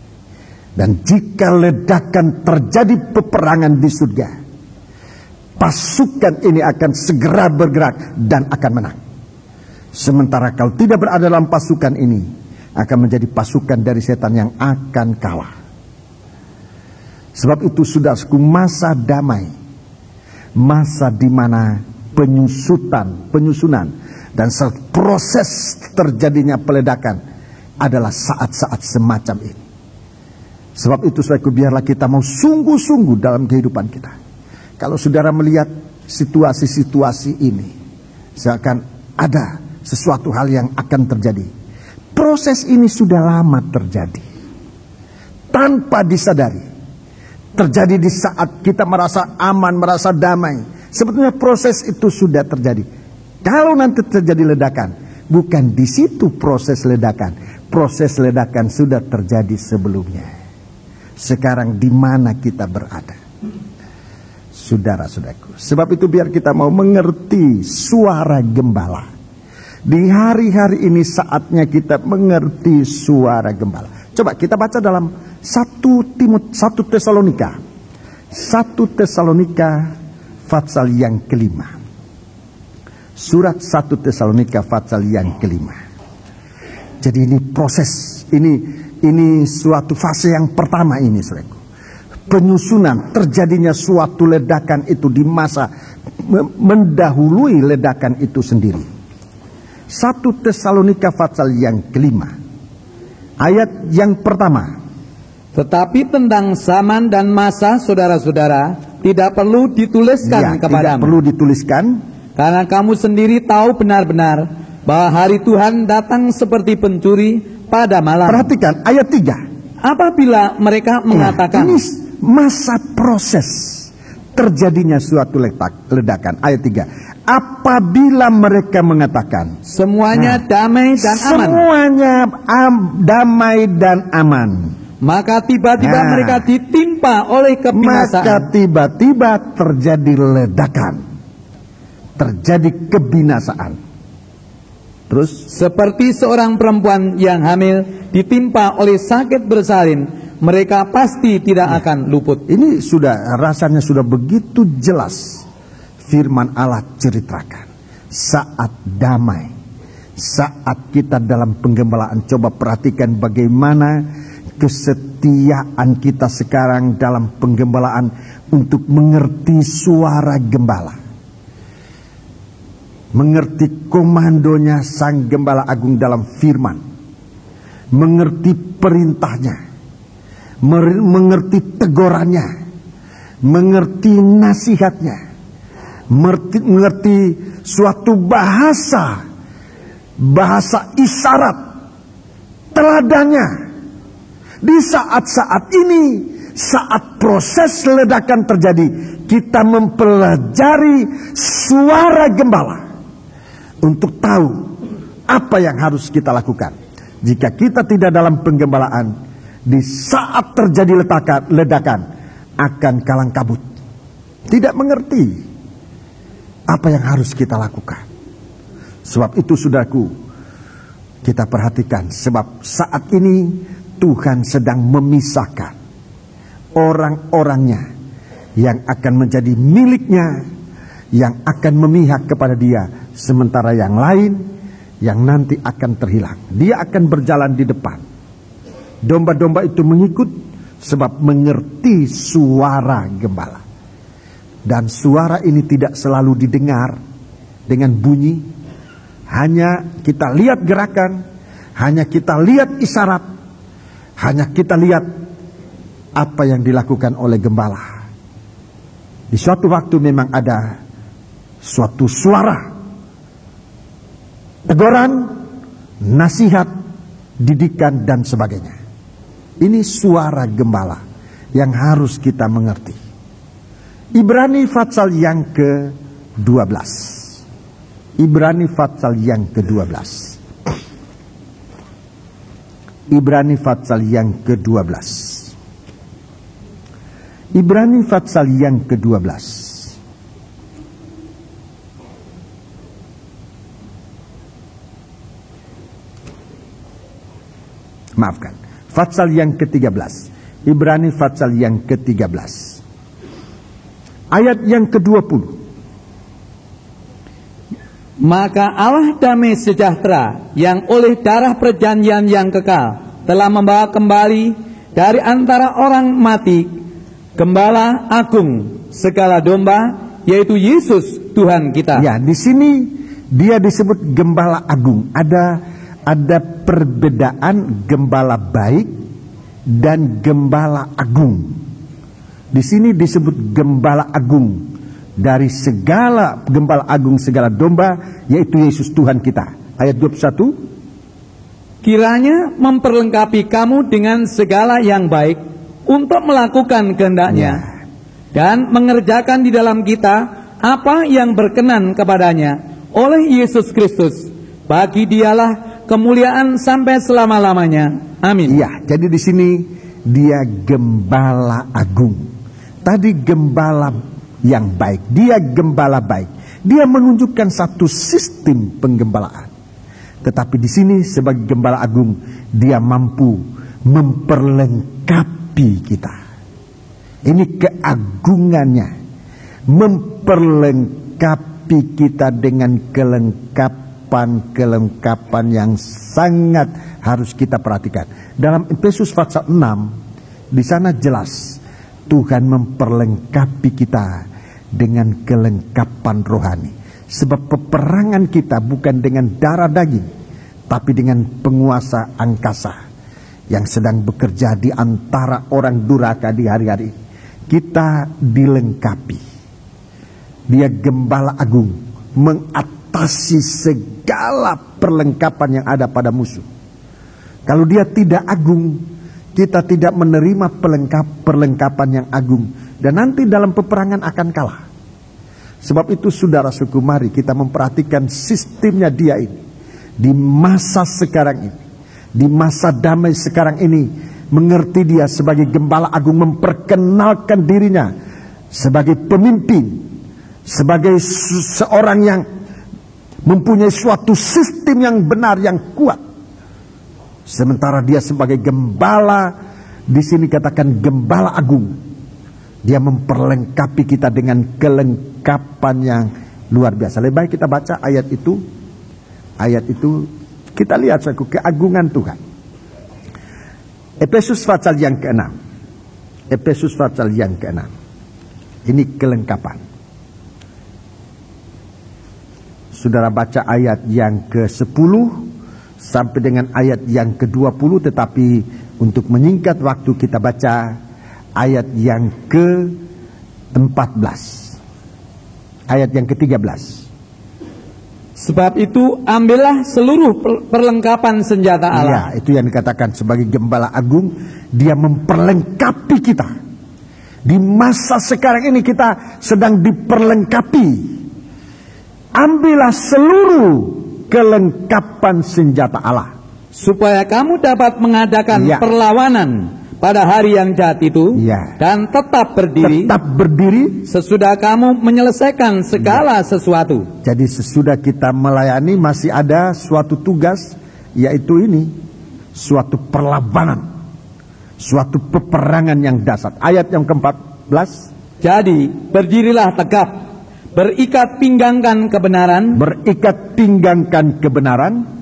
Dan jika ledakan terjadi peperangan di surga, pasukan ini akan segera bergerak dan akan menang. Sementara kalau tidak berada dalam pasukan ini, akan menjadi pasukan dari setan yang akan kalah. Sebab itu saudaraku, masa damai, masa di mana penyusunan dan proses terjadinya peledakan adalah saat-saat semacam ini. Sebab itu saudaraku, biarlah kita mau sungguh-sungguh dalam kehidupan kita. Kalau saudara melihat situasi-situasi ini, seakan ada sesuatu hal yang akan terjadi. Proses ini sudah lama terjadi, tanpa disadari. Terjadi di saat kita merasa aman, merasa damai. Sebetulnya proses itu sudah terjadi. Kalau nanti terjadi ledakan, bukan di situ proses ledakan. Proses ledakan sudah terjadi sebelumnya. Sekarang di mana kita berada, saudara-saudaraku. Sebab itu biar kita mau mengerti suara gembala. Di hari-hari ini saatnya kita mengerti suara gembala. Coba kita baca dalam 1 Tesalonika pasal yang kelima. Surat 1 Tesalonika pasal yang kelima. Jadi ini proses, ini suatu fase yang pertama ini, saudaraku. Penyusunan terjadinya suatu ledakan itu di masa mendahului ledakan itu sendiri. 1 Tesalonika pasal yang kelima, ayat yang pertama. Tetapi tentang zaman dan masa, saudara-saudara, tidak perlu dituliskan Tidak kepadamu. perlu dituliskan. Karena kamu sendiri tahu benar-benar bahwa hari Tuhan datang seperti pencuri pada malam. Perhatikan ayat 3. Apabila mereka mengatakan, Ini masa proses terjadinya suatu ledakan. Ayat 3. Apabila mereka mengatakan, semuanya damai dan aman. semuanya damai dan aman. Maka tiba-tiba mereka ditimpa oleh kebinasaan. Maka tiba-tiba terjadi ledakan. Terjadi kebinasaan. Terus Seperti seorang perempuan yang hamil ditimpa oleh sakit bersalin, mereka pasti tidak akan luput. ini rasanya sudah begitu jelas. Firman Allah ceritakan saat damai, saat kita dalam penggembalaan. Coba perhatikan bagaimana kesetiaan kita sekarang dalam penggembalaan untuk mengerti suara gembala, mengerti komandonya Sang Gembala Agung dalam firman, mengerti perintahnya, mengerti tegurannya, mengerti nasihatnya, mengerti suatu bahasa isyarat, teladannya. Di saat-saat ini, saat proses ledakan terjadi, kita mempelajari suara gembala untuk tahu apa yang harus kita lakukan. Jika kita tidak dalam penggembalaan, di saat terjadi ledakan akan kalang kabut, tidak mengerti apa yang harus kita lakukan. Sebab itu, saudaraku, kita perhatikan, sebab saat ini Tuhan sedang memisahkan orang-orangnya yang akan menjadi miliknya, yang akan memihak kepada Dia, sementara yang lain yang nanti akan terhilang. Dia akan berjalan di depan. Domba-domba itu mengikut sebab mengerti suara gembala. Dan suara ini tidak selalu didengar dengan bunyi. Hanya kita lihat gerakan, hanya kita lihat isyarat, hanya kita lihat apa yang dilakukan oleh gembala. Di suatu waktu memang ada suatu suara, teguran, nasihat, didikan, dan sebagainya. Ini suara gembala yang harus kita mengerti. Ibrani pasal yang ke-12. Ibrani pasal yang ke-12. Ibrani pasal yang ke-12. Ibrani pasal yang ke-12. Maafkan, pasal yang ke-13. Ibrani pasal yang ke-13. Ayat yang ke-20. Maka Allah damai sejahtera yang oleh darah perjanjian yang kekal telah membawa kembali dari antara orang mati Gembala Agung segala domba, yaitu Yesus Tuhan kita. Ya, di sini dia disebut Gembala Agung. Ada perbedaan gembala baik dan gembala agung. Di sini disebut Gembala Agung. Dari segala gembala agung segala domba, yaitu Yesus Tuhan kita. Ayat 21. Kiranya memperlengkapi kamu dengan segala yang baik untuk melakukan kehendaknya, dan mengerjakan di dalam kita apa yang berkenan kepadanya oleh Yesus Kristus. Bagi Dialah kemuliaan sampai selama-lamanya. Amin. Iya, jadi di sini dia Gembala Agung. Tadi gembala yang baik, dia gembala baik. Dia menunjukkan satu sistem penggembalaan. Tetapi di sini sebagai Gembala Agung, dia mampu memperlengkapi kita. Ini keagungannya, memperlengkapi kita dengan kelengkapan yang sangat harus kita perhatikan. Dalam Efesus pasal 6, di sana jelas Tuhan memperlengkapi kita dengan kelengkapan rohani. Sebab peperangan kita bukan dengan darah daging, tapi dengan penguasa angkasa yang sedang bekerja di antara orang durhaka di hari-hari ini. Kita dilengkapi. Dia gembala agung, mengatasi segala perlengkapan yang ada pada musuh. Kalau dia tidak agung, kita tidak menerima perlengkapan yang agung, dan nanti dalam peperangan akan kalah. Sebab itu saudara suku, mari kita memperhatikan sistemnya dia ini. Di masa sekarang ini, di masa damai sekarang ini, mengerti dia sebagai gembala agung, memperkenalkan dirinya sebagai pemimpin, sebagai seorang yang mempunyai suatu sistem yang benar, yang kuat. Sementara dia sebagai gembala, di sini katakan gembala agung, dia memperlengkapi kita dengan kelengkapan yang luar biasa. Lebih baik kita baca ayat itu. Ayat itu kita lihat suatu keagungan Tuhan. Efesus pasal yang ke-6. Efesus pasal yang ke-6. Ini kelengkapan. Saudara baca ayat yang ke-10 sampai dengan ayat yang ke-20, tetapi untuk menyingkat waktu kita baca ayat yang ke-14. Ayat yang ke-13. Sebab itu ambillah seluruh perlengkapan senjata Allah. Ya, itu yang dikatakan sebagai gembala agung. Dia memperlengkapi kita. Di masa sekarang ini kita sedang diperlengkapi. Ambillah seluruh kelengkapan senjata Allah, supaya kamu dapat mengadakan perlawanan pada hari yang jahat itu, dan tetap berdiri sesudah kamu menyelesaikan segala sesuatu. Jadi sesudah kita melayani masih ada suatu tugas, yaitu ini, suatu perlawanan, suatu peperangan yang dahsyat. Ayat yang ke-14. Jadi berdirilah tegap, berikat pinggangkan kebenaran,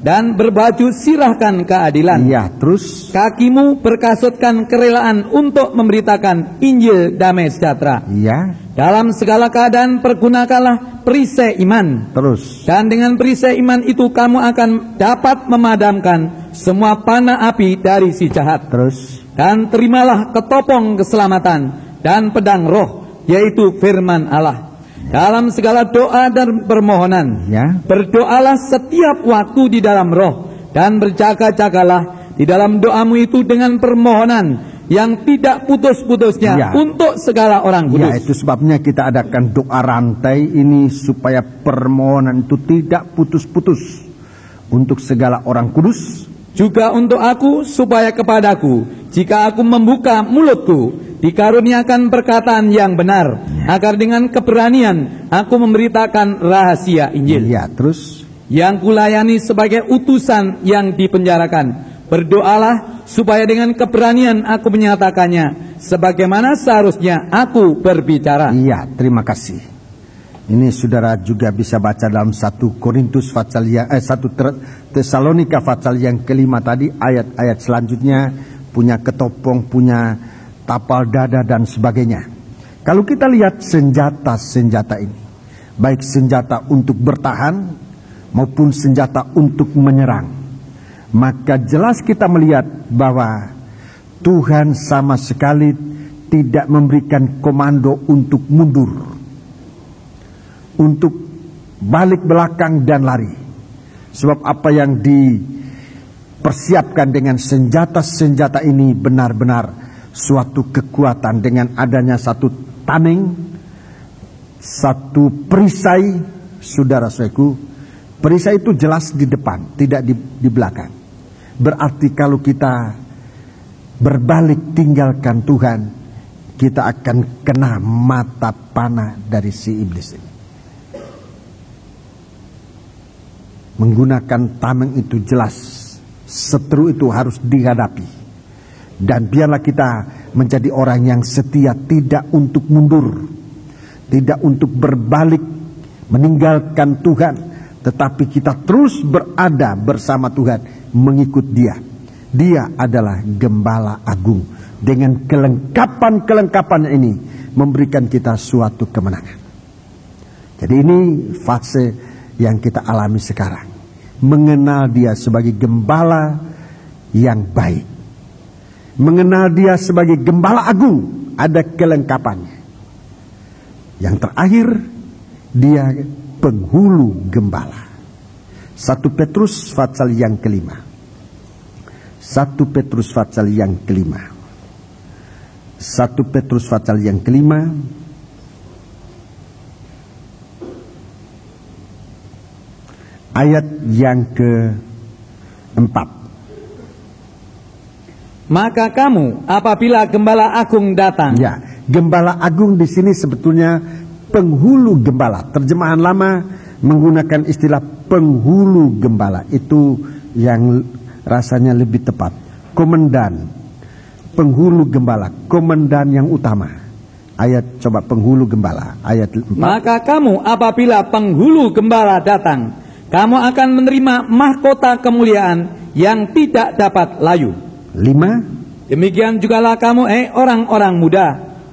dan berbaju sirahkan keadilan. Ya, terus kakimu berkasutkan kerelaan untuk memberitakan Injil damai sejahtera. Ya. Dalam segala keadaan pergunakanlah perisai iman. Terus. Dan dengan perisai iman itu kamu akan dapat memadamkan semua panah api dari si jahat. Terus. Dan terimalah ketopong keselamatan dan pedang roh, yaitu firman Allah. Dalam segala doa dan permohonan, berdoalah setiap waktu di dalam roh, dan berjaga-jagalah di dalam doamu itu dengan permohonan yang tidak putus-putusnya untuk segala orang kudus. Ya, itu sebabnya kita adakan doa rantai ini, supaya permohonan itu tidak putus-putus untuk segala orang kudus. Juga untuk aku, supaya kepadaku, jika aku membuka mulutku, dikaruniakan perkataan yang benar, agar dengan keberanian aku memberitakan rahasia Injil. Ya, terus. Yang kulayani sebagai utusan yang dipenjarakan. Berdoalah supaya dengan keberanian aku menyatakannya, sebagaimana seharusnya aku berbicara. Iya, terima kasih. Ini saudara juga bisa baca dalam 1 Korintus pasal yang 1 Tesalonika pasal yang ke-5 tadi, ayat-ayat selanjutnya punya ketopong, punya tapal dada dan sebagainya. Kalau kita lihat senjata-senjata ini, baik senjata untuk bertahan maupun senjata untuk menyerang, maka jelas kita melihat bahwa Tuhan sama sekali tidak memberikan komando untuk mundur, untuk balik belakang dan lari. Sebab apa yang dipersiapkan dengan senjata-senjata ini benar-benar suatu kekuatan, dengan adanya satu tameng, satu perisai. Saudara-saudaraku, perisai itu jelas di depan, tidak di belakang. Berarti kalau kita berbalik tinggalkan Tuhan, kita akan kena mata panah dari si iblis ini. Menggunakan tameng itu jelas seteru itu harus dihadapi. Dan biarlah kita menjadi orang yang setia, tidak untuk mundur, tidak untuk berbalik meninggalkan Tuhan, tetapi kita terus berada bersama Tuhan, mengikut Dia. Dia adalah gembala agung. Dengan kelengkapan-kelengkapan ini memberikan kita suatu kemenangan. Jadi ini fase yang kita alami sekarang, mengenal Dia sebagai gembala yang baik, mengenal dia sebagai Gembala Agung, ada kelengkapannya. Yang terakhir, dia penghulu gembala. 1 Petrus pasal yang kelima. 1 Petrus pasal yang kelima. 1 Petrus pasal yang kelima. Ayat yang keempat. Maka kamu apabila Gembala Agung datang. Ya, Gembala Agung di sini sebetulnya penghulu gembala. Terjemahan lama menggunakan istilah penghulu gembala. Itu yang rasanya lebih tepat. Komandan, penghulu gembala, komandan yang utama. Ayat coba penghulu gembala, ayat 4. Maka kamu apabila penghulu gembala datang, kamu akan menerima mahkota kemuliaan yang tidak dapat layu. 5. Demikian jugalah kamu, orang-orang muda,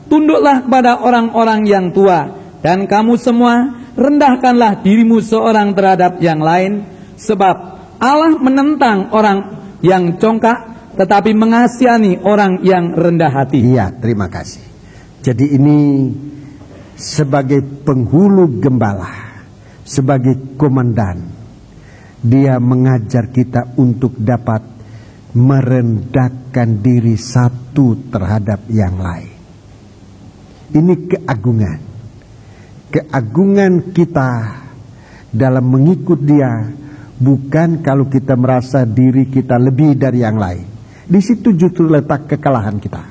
tunduklah kepada orang-orang yang tua, dan kamu semua rendahkanlah dirimu seorang terhadap yang lain, sebab Allah menentang orang yang congkak, tetapi mengasihani orang yang rendah hati. Iya, terima kasih. Jadi ini sebagai penghulu gembala, sebagai komandan, dia mengajar kita untuk dapat merendahkan diri satu terhadap yang lain. Ini keagungan. Keagungan kita dalam mengikut dia bukan kalau kita merasa diri kita lebih dari yang lain. Di situ justru letak kekalahan kita.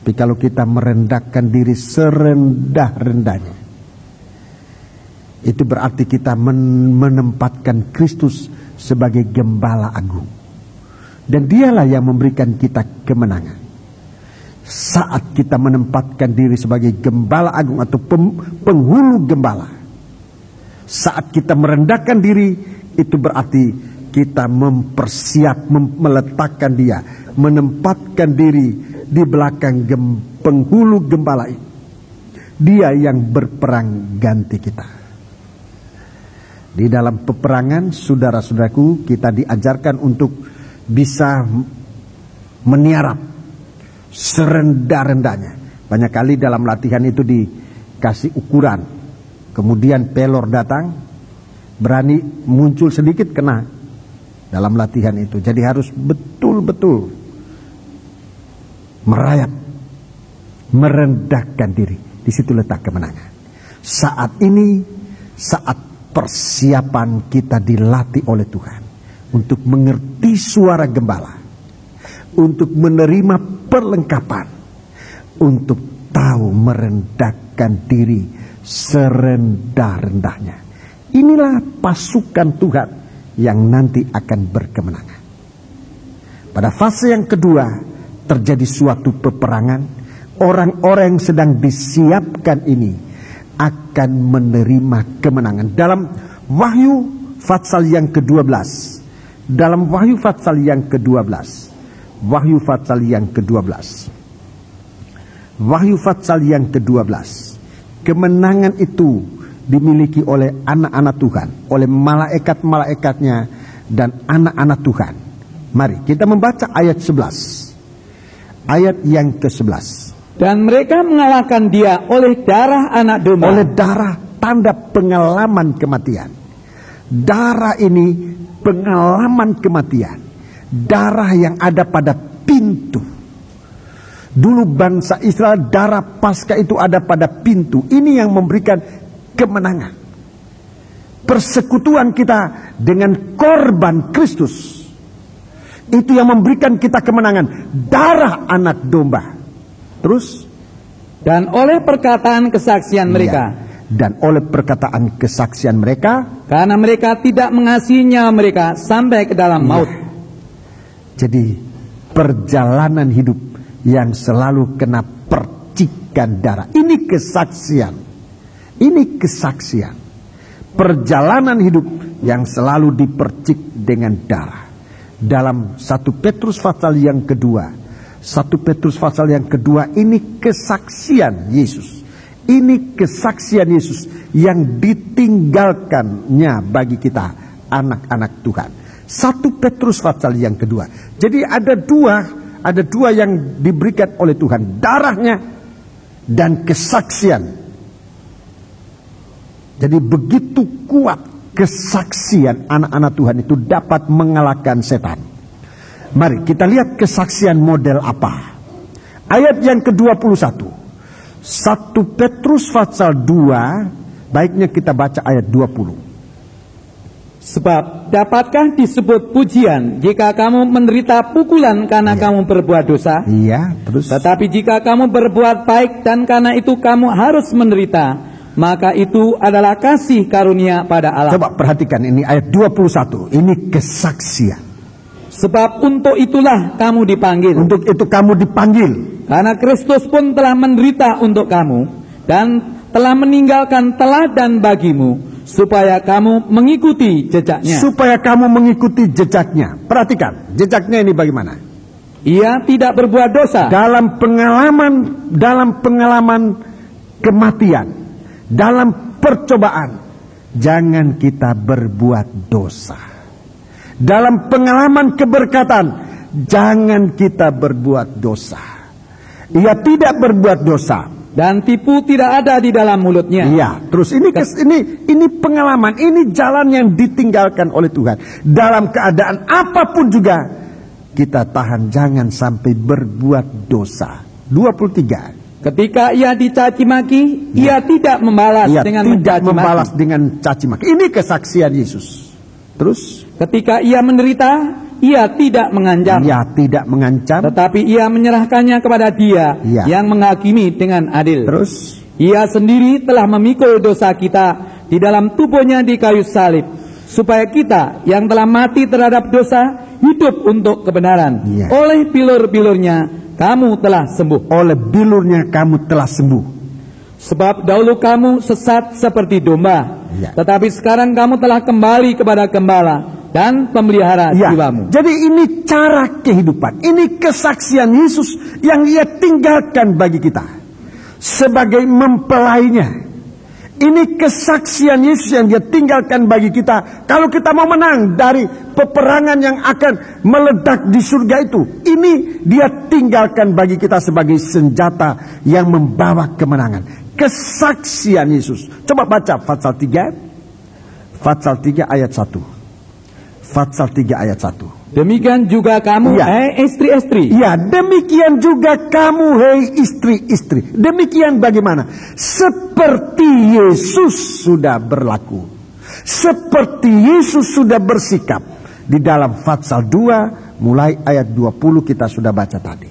Tapi kalau kita merendahkan diri serendah-rendahnya, itu berarti kita menempatkan Kristus sebagai Gembala Agung. Dan dialah yang memberikan kita kemenangan. Saat kita menempatkan diri sebagai Gembala Agung atau penghulu gembala, saat kita merendahkan diri, itu berarti kita meletakkan dia, menempatkan diri di belakang penghulu gembala itu. Dia yang berperang ganti kita. Di dalam peperangan, saudara-saudaraku, kita diajarkan untuk bisa meniarap serendah-rendahnya. Banyak kali dalam latihan itu dikasih ukuran. Kemudian pelor datang, berani muncul sedikit kena dalam latihan itu. Jadi harus betul-betul merayap, merendahkan diri. Di situ letak kemenangan. Saat ini, saat persiapan kita dilatih oleh Tuhan untuk mengerti suara gembala, untuk menerima perlengkapan, untuk tahu merendahkan diri serendah-rendahnya. Inilah pasukan Tuhan yang nanti akan berkemenangan. Pada fase yang kedua terjadi suatu peperangan. Orang-orang yang sedang disiapkan ini akan menerima kemenangan. Dalam Wahyu pasal yang ke-12, dalam Wahyu pasal yang ke-12, Wahyu pasal yang ke-12, Wahyu pasal yang ke-12, kemenangan itu dimiliki oleh anak-anak Tuhan, oleh malaikat-malaikatnya dan anak-anak Tuhan. Mari kita membaca ayat 11, ayat yang ke-11. Dan mereka mengalahkan dia oleh darah anak domba. Oleh darah, tanda pengalaman kematian. Darah ini pengalaman kematian. Darah yang ada pada pintu. Dulu bangsa Israel, darah Paskah itu ada pada pintu. Ini yang memberikan kemenangan. Persekutuan kita dengan korban Kristus, itu yang memberikan kita kemenangan. Darah anak domba. Terus, dan oleh perkataan kesaksian mereka. Dan oleh perkataan kesaksian mereka, karena mereka tidak mengasihi nyawa mereka sampai ke dalam maut. Jadi perjalanan hidup yang selalu kena percikan darah. Ini kesaksian. Ini kesaksian. Perjalanan hidup yang selalu dipercik dengan darah. Dalam 1 Petrus pasal yang kedua, 1 Petrus pasal yang kedua, ini kesaksian Yesus. Ini kesaksian Yesus yang ditinggalkannya bagi kita, anak-anak Tuhan. 1 Petrus pasal yang kedua. Jadi ada ada dua yang diberikan oleh Tuhan, darahnya dan kesaksian. Jadi begitu kuat kesaksian anak-anak Tuhan itu dapat mengalahkan setan. Mari kita lihat kesaksian model apa. Ayat yang ke-21. 1 Petrus pasal 2, baiknya kita baca ayat 20. Sebab dapatkah disebut pujian jika kamu menderita pukulan karena kamu berbuat dosa? Iya, terus. Tetapi jika kamu berbuat baik dan karena itu kamu harus menderita, maka itu adalah kasih karunia pada Allah. Coba perhatikan ini ayat 21. Ini kesaksian. Sebab untuk itulah kamu dipanggil. Untuk itu kamu dipanggil. Karena Kristus pun telah menderita untuk kamu dan telah meninggalkan teladan bagimu, supaya kamu mengikuti jejaknya. Supaya kamu mengikuti jejaknya. Perhatikan, jejaknya ini bagaimana? Ia tidak berbuat dosa. Dalam pengalaman kematian, dalam percobaan, jangan kita berbuat dosa. Dalam pengalaman keberkatan, jangan kita berbuat dosa. Ia tidak berbuat dosa. Dan tipu tidak ada di dalam mulutnya. Iya, terus ini pengalaman, ini jalan yang ditinggalkan oleh Tuhan. Dalam keadaan apapun juga kita tahan, jangan sampai berbuat dosa. 23. Ketika ia dicaci maki, ia tidak membalas dengan tidak mencaci membalas maki. dengan caci maki. Ini kesaksian Yesus. Terus, ketika ia menderita, ia tidak mengancam. ia tidak mengancam. Tetapi ia menyerahkannya kepada Dia yang menghakimi dengan adil. Terus, ia sendiri telah memikul dosa kita di dalam tubuhnya di kayu salib, supaya kita yang telah mati terhadap dosa hidup untuk kebenaran. Oleh bilur-bilurnya kamu telah sembuh. Oleh bilurnya kamu telah sembuh. Sebab dahulu kamu sesat seperti domba, tetapi sekarang kamu telah kembali kepada gembala dan pemelihara jiwamu. Jadi ini cara kehidupan. Ini kesaksian Yesus yang ia tinggalkan bagi kita sebagai mempelainya. Ini kesaksian Yesus yang dia tinggalkan bagi kita. Kalau kita mau menang dari peperangan yang akan meledak di surga itu, ini dia tinggalkan bagi kita sebagai senjata yang membawa kemenangan. Kesaksian Yesus. Coba baca Fatsal 3. Fatsal 3 ayat 1. Fatsal 3 ayat 1. Demikian juga kamu, hei istri-istri. Ya, demikian juga kamu, hei istri-istri. Demikian bagaimana? Seperti Yesus sudah berlaku. Seperti Yesus sudah bersikap. Di dalam Fatsal 2, mulai ayat 20 kita sudah baca tadi.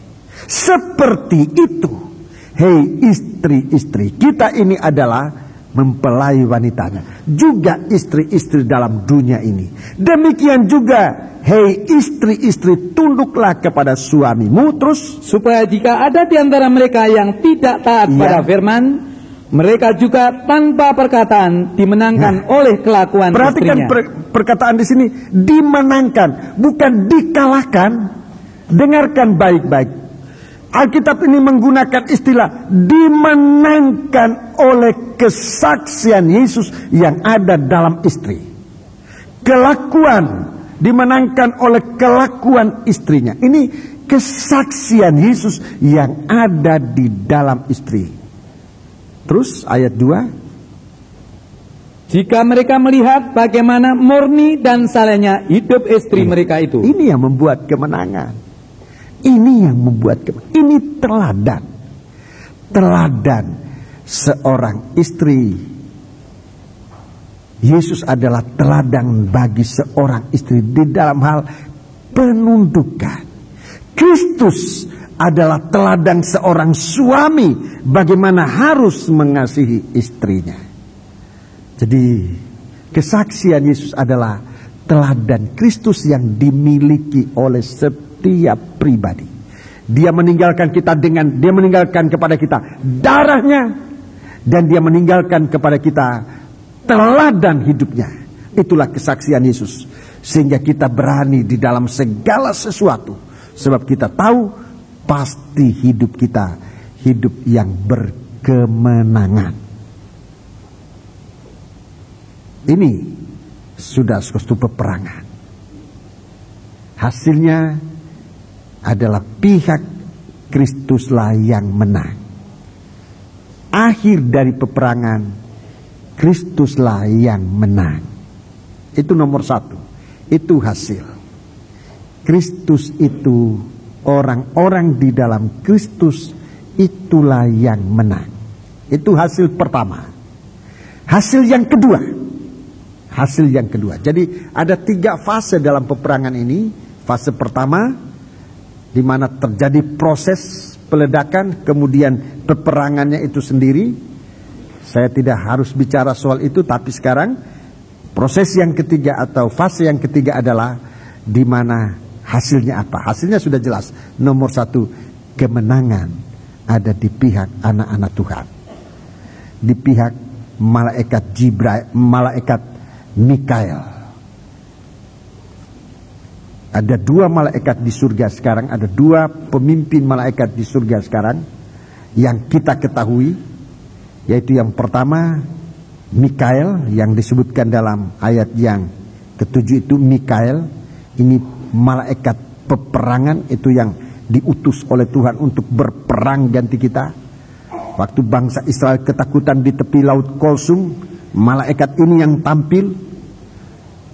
Seperti itu, hei istri-istri. Kita ini adalah mempelai wanitanya, juga istri-istri dalam dunia ini. Demikian juga, hei istri-istri, tunduklah kepada suamimu. Terus, supaya jika ada di antara mereka yang tidak taat pada firman, mereka juga tanpa perkataan dimenangkan oleh kelakuan perhatikan istrinya. Perkataan di sini, dimenangkan, bukan dikalahkan. Dengarkan baik-baik. Alkitab ini menggunakan istilah dimenangkan oleh kesaksian Yesus yang ada dalam istri. Kelakuan dimenangkan oleh kelakuan istrinya. Ini kesaksian Yesus yang ada di dalam istri. Terus ayat 2. Jika mereka melihat bagaimana murni dan salehnya hidup istri mereka itu. Ini yang membuat kemenangan. Ini yang membuat ini teladan. Teladan seorang istri. Yesus adalah teladan bagi seorang istri di dalam hal penundukan. Kristus adalah teladan seorang suami bagaimana harus mengasihi istrinya. Jadi kesaksian Yesus adalah teladan Kristus yang dimiliki oleh setiap pribadi. Dia meninggalkan kepada kita darahnya, dan dia meninggalkan kepada kita teladan hidupnya. Itulah kesaksian Yesus, sehingga kita berani di dalam segala sesuatu, sebab kita tahu pasti hidup kita hidup yang berkemenangan. Ini sudah suatu peperangan. Hasilnya adalah pihak Kristuslah yang menang. Akhir dari peperangan, Kristuslah yang menang. Itu nomor satu. Itu hasil. Kristus itu, orang-orang di dalam Kristus itulah yang menang. Itu hasil pertama. Hasil yang kedua. Hasil yang kedua. Jadi ada 3 fase dalam peperangan ini. Fase pertama, di mana terjadi proses peledakan, kemudian peperangannya itu sendiri. Saya tidak harus bicara soal itu, tapi sekarang proses yang ketiga atau fase yang ketiga adalah di mana hasilnya apa? Hasilnya sudah jelas. Nomor 1, kemenangan ada di pihak anak-anak Tuhan, di pihak malaikat Jibril, malaikat Mikael. Ada 2 malaikat di surga sekarang, ada 2 pemimpin malaikat di surga sekarang yang kita ketahui, yaitu yang pertama Mikael yang disebutkan dalam ayat yang ke-7 itu. Mikael ini malaikat peperangan, itu yang diutus oleh Tuhan untuk berperang ganti kita. Waktu bangsa Israel ketakutan di tepi laut Kolsum, malaikat ini yang tampil.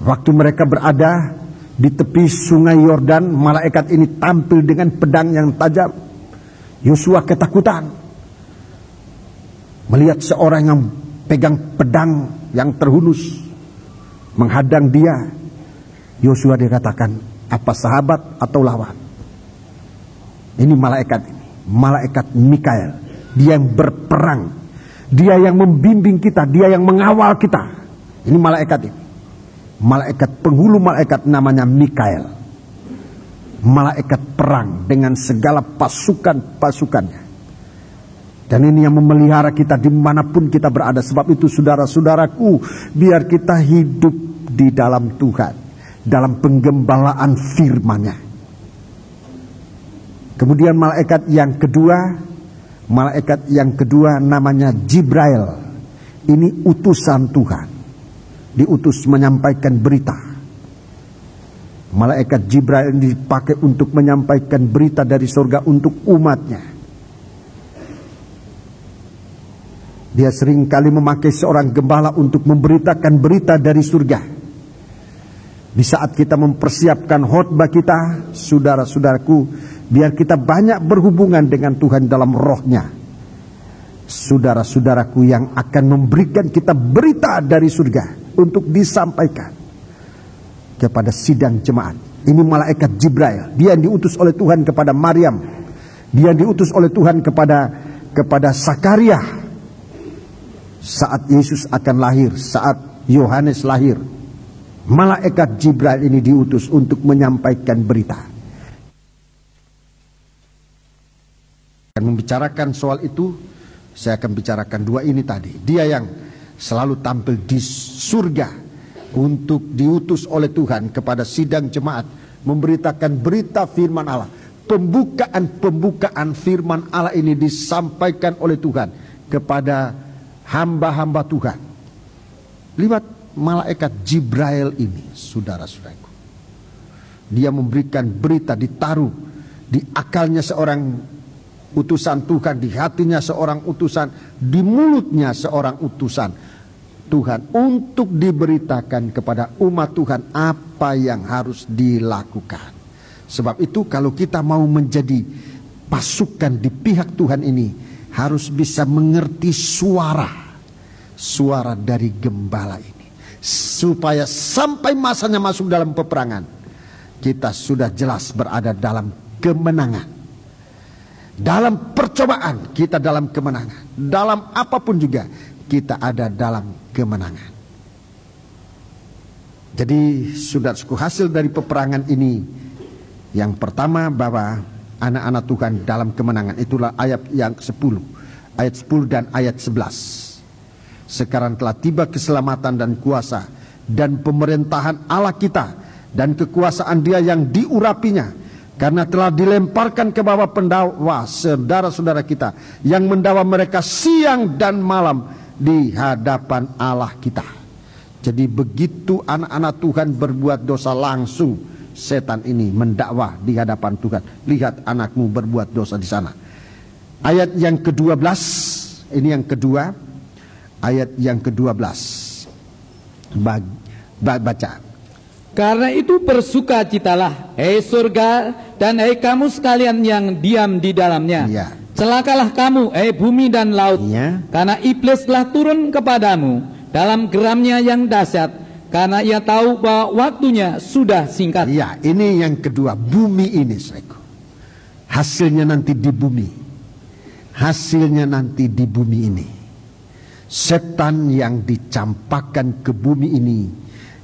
Waktu mereka berada di tepi sungai Yordan, malaikat ini tampil dengan pedang yang tajam. Yosua ketakutan melihat seorang yang pegang pedang yang terhunus menghadang dia. Yosua dikatakan, apa sahabat atau lawan? Ini malaikat ini, malaikat Mikael. Dia yang berperang, dia yang membimbing kita, dia yang mengawal kita. Ini malaikat ini. Malaikat penghulu malaikat namanya Mikael. Malaikat perang dengan segala pasukan-pasukannya. Dan ini yang memelihara kita dimanapun kita berada. Sebab itu saudara-saudaraku, biar kita hidup di dalam Tuhan, dalam penggembalaan firman-Nya. Kemudian malaikat yang kedua namanya Jibril. Ini utusan Tuhan, diutus menyampaikan berita. Malaikat Jibril ini dipakai untuk menyampaikan berita dari surga untuk umatnya. Dia sering kali memakai seorang gembala untuk memberitakan berita dari surga. Di saat kita mempersiapkan khotbah kita, saudara-saudaraku, biar kita banyak berhubungan dengan Tuhan dalam rohnya. Saudara-saudaraku yang akan memberikan kita berita dari surga untuk disampaikan kepada sidang jemaat. Ini malaikat Jibril. Dia diutus oleh Tuhan kepada Maryam. Dia diutus oleh Tuhan kepada Sakaria saat Yesus akan lahir, saat Yohanes lahir. Malaikat Jibril ini diutus untuk menyampaikan berita. Akan membicarakan soal itu, saya akan bicarakan 2 ini tadi. Dia yang selalu tampil di surga untuk diutus oleh Tuhan kepada sidang jemaat, memberitakan berita firman Allah. Pembukaan firman Allah ini disampaikan oleh Tuhan kepada hamba-hamba Tuhan lewat malaikat Jibril ini, saudara-saudaraku. Dia memberikan berita, ditaruh di akalnya seorang utusan Tuhan, di hatinya seorang utusan, di mulutnya seorang utusan Tuhan, untuk diberitakan kepada umat Tuhan apa yang harus dilakukan. Sebab itu kalau kita mau menjadi pasukan di pihak Tuhan ini, harus bisa mengerti suara dari gembala ini, supaya sampai masanya masuk dalam peperangan, kita sudah jelas berada dalam kemenangan. Dalam percobaan kita dalam kemenangan, dalam apapun juga kita ada dalam kemenangan. Jadi saudaraku, hasil dari peperangan ini yang pertama, bahwa anak-anak Tuhan dalam kemenangan. Itulah ayat yang 10, ayat 10 dan ayat 11. Sekarang telah tiba keselamatan dan kuasa dan pemerintahan Allah kita dan kekuasaan Dia yang diurapinya, karena telah dilemparkan ke bawah pendakwa saudara-saudara kita yang mendakwa mereka siang dan malam di hadapan Allah kita. Jadi begitu anak-anak Tuhan berbuat dosa, langsung setan ini mendakwah di hadapan Tuhan. Lihat anakmu berbuat dosa di sana. Ayat yang ke-12, ini yang kedua, ayat yang ke-12. Baca. Karena itu bersukacitalah, hei surga, dan hei kamu sekalian yang diam di dalamnya. Ya. Celakalah kamu, hei bumi dan laut, Ya. karena iblis telah turun kepadamu dalam geramnya yang dahsyat, karena ia tahu bahwa waktunya sudah singkat. Ya, ini yang kedua, bumi ini, saudaraku. Hasilnya nanti di bumi. Hasilnya nanti di bumi ini. Setan yang dicampakkan ke bumi ini,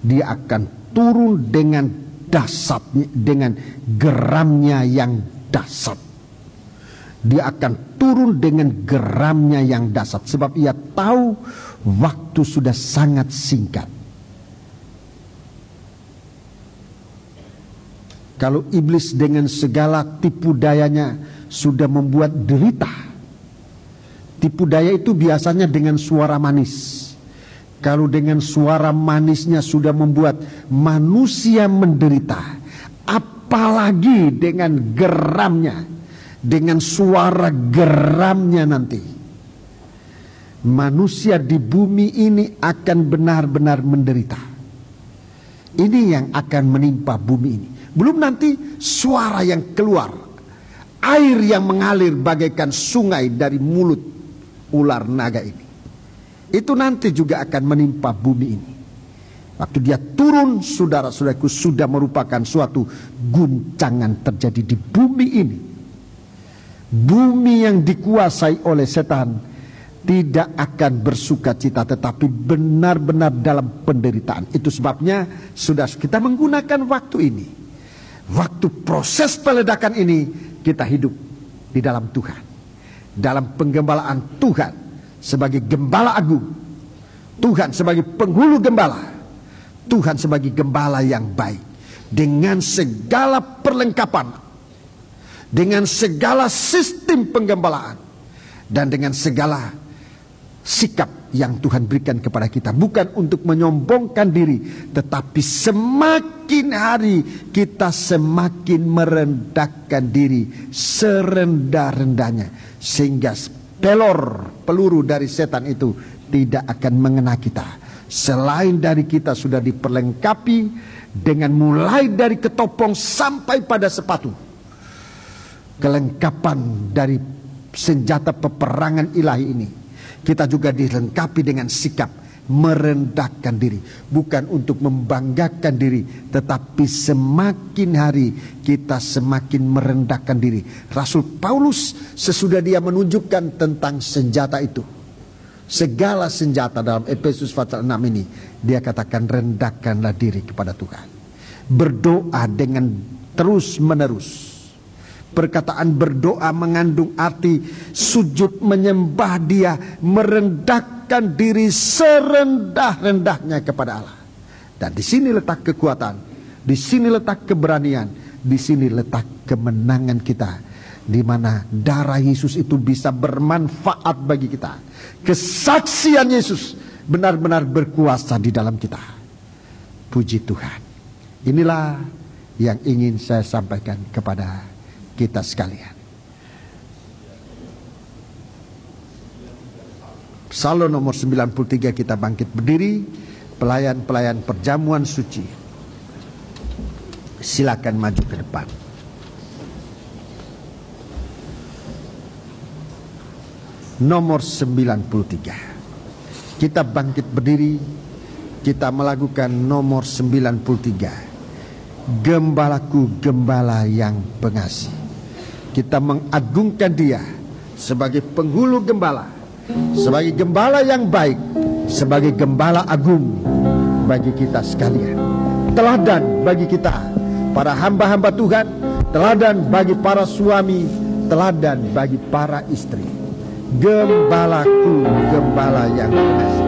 dia akan turun dengan dahsyatnya, dengan geramnya yang dahsyat. Dia akan turun dengan geramnya yang dahsyat, sebab ia tahu waktu sudah sangat singkat. Kalau iblis dengan segala tipu dayanya sudah membuat derita. Tipu daya itu biasanya dengan suara manis. Kalau dengan suara manisnya sudah membuat manusia menderita, apalagi dengan geramnya, dengan suara geramnya nanti, manusia di bumi ini akan benar-benar menderita. Ini yang akan menimpa bumi ini. Belum nanti suara yang keluar, air yang mengalir bagaikan sungai dari mulut ular naga ini. Itu nanti juga akan menimpa bumi ini. Waktu dia turun, saudara-saudaraku, sudah merupakan suatu guncangan terjadi di bumi ini. Bumi yang dikuasai oleh setan tidak akan bersuka cita, tetapi benar-benar dalam penderitaan. Itu sebabnya sudah kita menggunakan waktu ini, waktu proses peledakan ini, kita hidup di dalam Tuhan, dalam penggembalaan Tuhan sebagai gembala agung, Tuhan sebagai penghulu gembala, Tuhan sebagai gembala yang baik, dengan segala perlengkapan, dengan segala sistem penggembalaan, dan dengan segala sikap yang Tuhan berikan kepada kita. Bukan untuk menyombongkan diri, tetapi semakin hari kita semakin merendahkan diri serendah-rendahnya, sehingga peluru dari setan itu tidak akan mengena kita. Selain dari kita sudah diperlengkapi dengan mulai dari ketopong sampai pada sepatu, kelengkapan dari senjata peperangan ilahi ini, kita juga dilengkapi dengan sikap merendahkan diri. Bukan untuk membanggakan diri, tetapi semakin hari kita semakin merendahkan diri. Rasul Paulus sesudah dia menunjukkan tentang senjata itu, segala senjata dalam Efesus pasal 6 ini, dia katakan rendahkanlah diri kepada Tuhan. Berdoa dengan terus menerus. Perkataan berdoa mengandung arti sujud menyembah Dia, merendahkan diri serendah-rendahnya kepada Allah. Dan di sini letak kekuatan, di sini letak keberanian, di sini letak kemenangan kita, di mana darah Yesus itu bisa bermanfaat bagi kita. Kesaksian Yesus benar-benar berkuasa di dalam kita. Puji Tuhan. Inilah yang ingin saya sampaikan kepada kita sekalian. Psalm nomor 93, kita bangkit berdiri, pelayan-pelayan perjamuan suci. Silakan maju ke depan. Nomor 93. Kita bangkit berdiri, kita melakukan nomor 93. Gembalaku, gembala yang pengasih. Kita mengagungkan Dia sebagai penghulu gembala, sebagai gembala yang baik, sebagai gembala agung bagi kita sekalian. Teladan bagi kita, para hamba-hamba Tuhan, teladan bagi para suami, teladan bagi para istri. Gembalaku, gembala yang pengasih.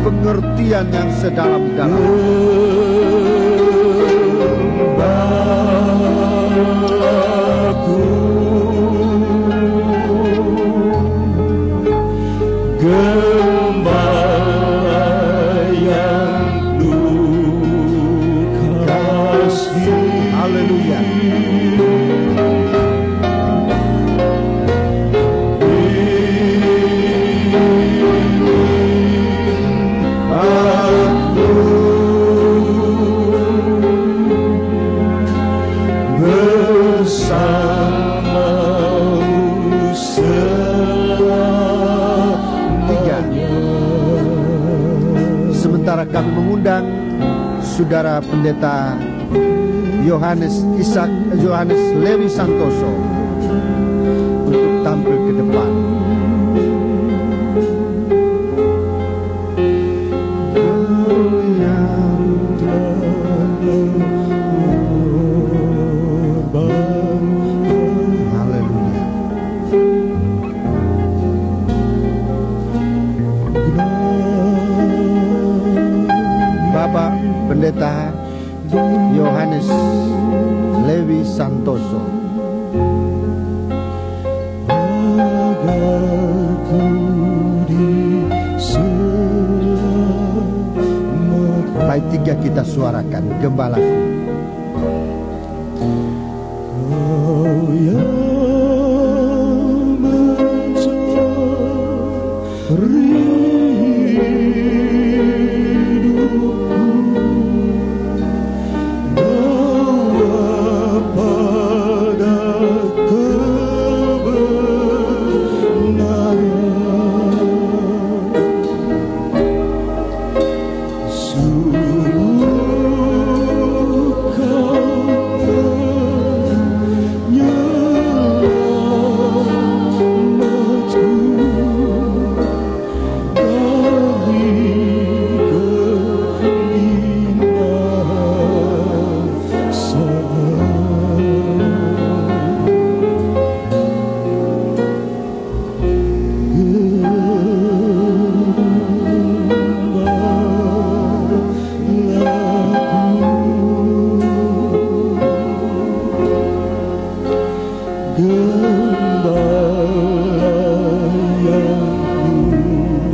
pengertian yang sedalam-dalam. Haleluya. Sementara kami mengundang Saudara Pendeta Yohanes Lewi Santoso untuk tampil ke depan. Haleluya. Bapak Pendeta Yohanes Lewi Santoso. Baik, tiga kita suarakan, Gembalaku. Kau yang mencari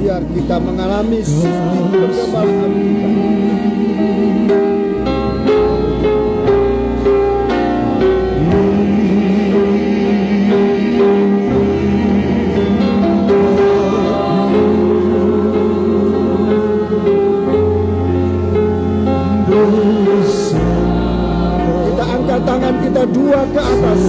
biar kita mengalami sistem pengembalaan kita. Angkat tangan kita dua ke atas.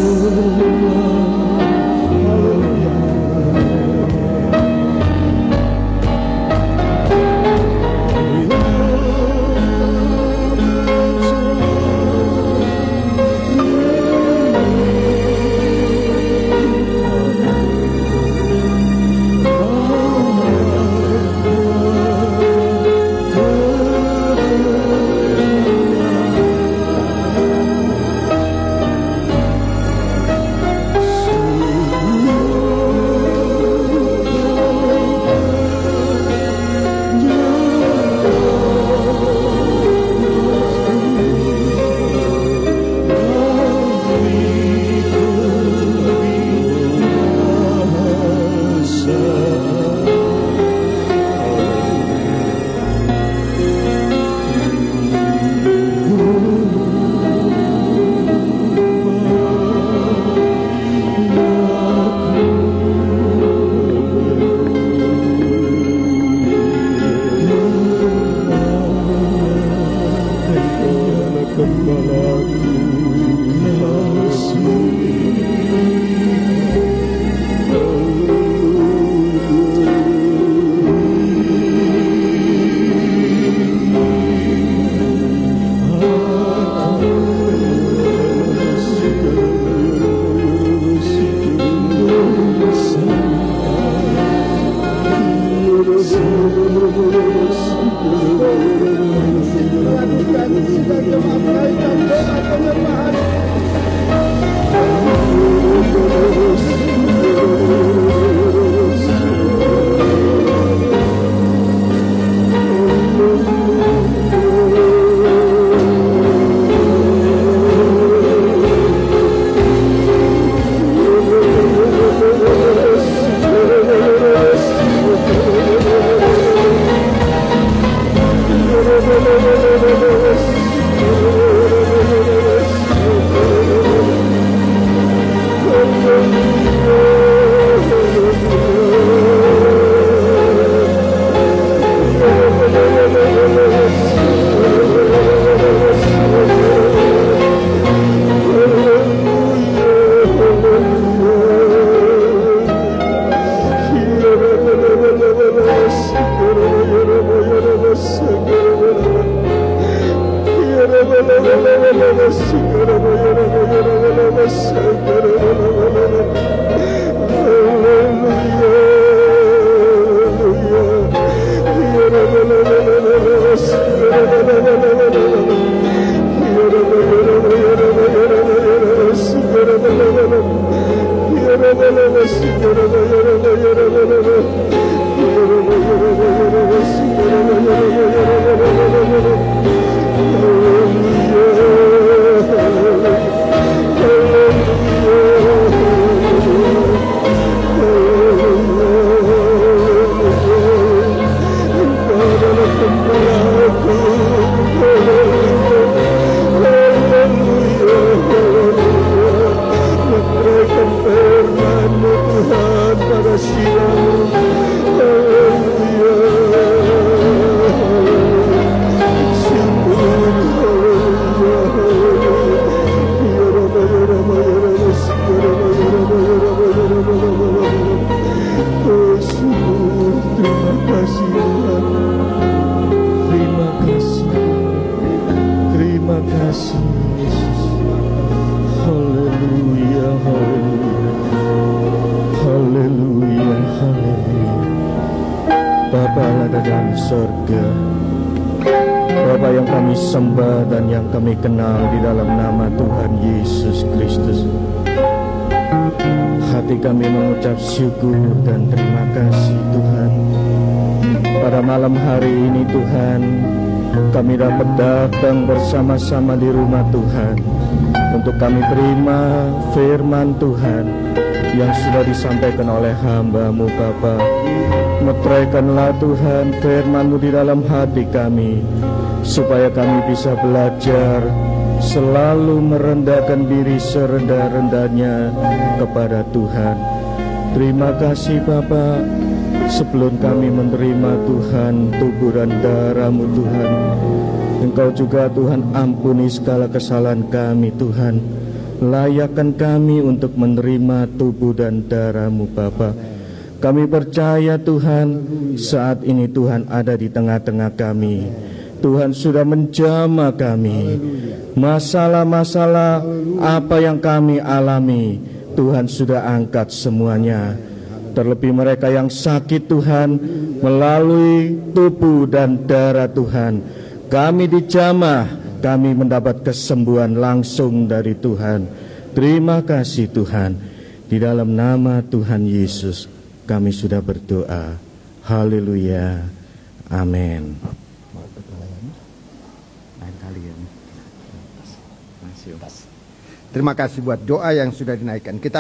Sembah dan yang kami kenal di dalam nama Tuhan Yesus Kristus. Hati kami mengucap syukur dan terima kasih Tuhan. Pada malam hari ini Tuhan, kami dapat datang bersama-sama di rumah Tuhan untuk kami terima firman Tuhan yang sudah disampaikan oleh hamba-Mu Bapa. Meteraikanlah Tuhan firman-Mu di dalam hati kami, supaya kami bisa belajar selalu merendahkan diri serendah-rendahnya kepada Tuhan. Terima kasih Bapa, sebelum kami menerima Tuhan tubuh dan darah-Mu Tuhan, Engkau juga Tuhan ampuni segala kesalahan kami Tuhan. Layakkan kami untuk menerima tubuh dan darah-Mu Bapa. Kami percaya Tuhan, saat ini Tuhan ada di tengah-tengah kami. Tuhan sudah menjamah kami. Masalah-masalah apa yang kami alami, Tuhan sudah angkat semuanya. Terlebih mereka yang sakit Tuhan, melalui tubuh dan darah Tuhan, kami dijamah, kami mendapat kesembuhan langsung dari Tuhan. Terima kasih Tuhan. Di dalam nama Tuhan Yesus kami sudah berdoa. Haleluya. Amin. Terima kasih buat doa yang sudah dinaikkan. Kita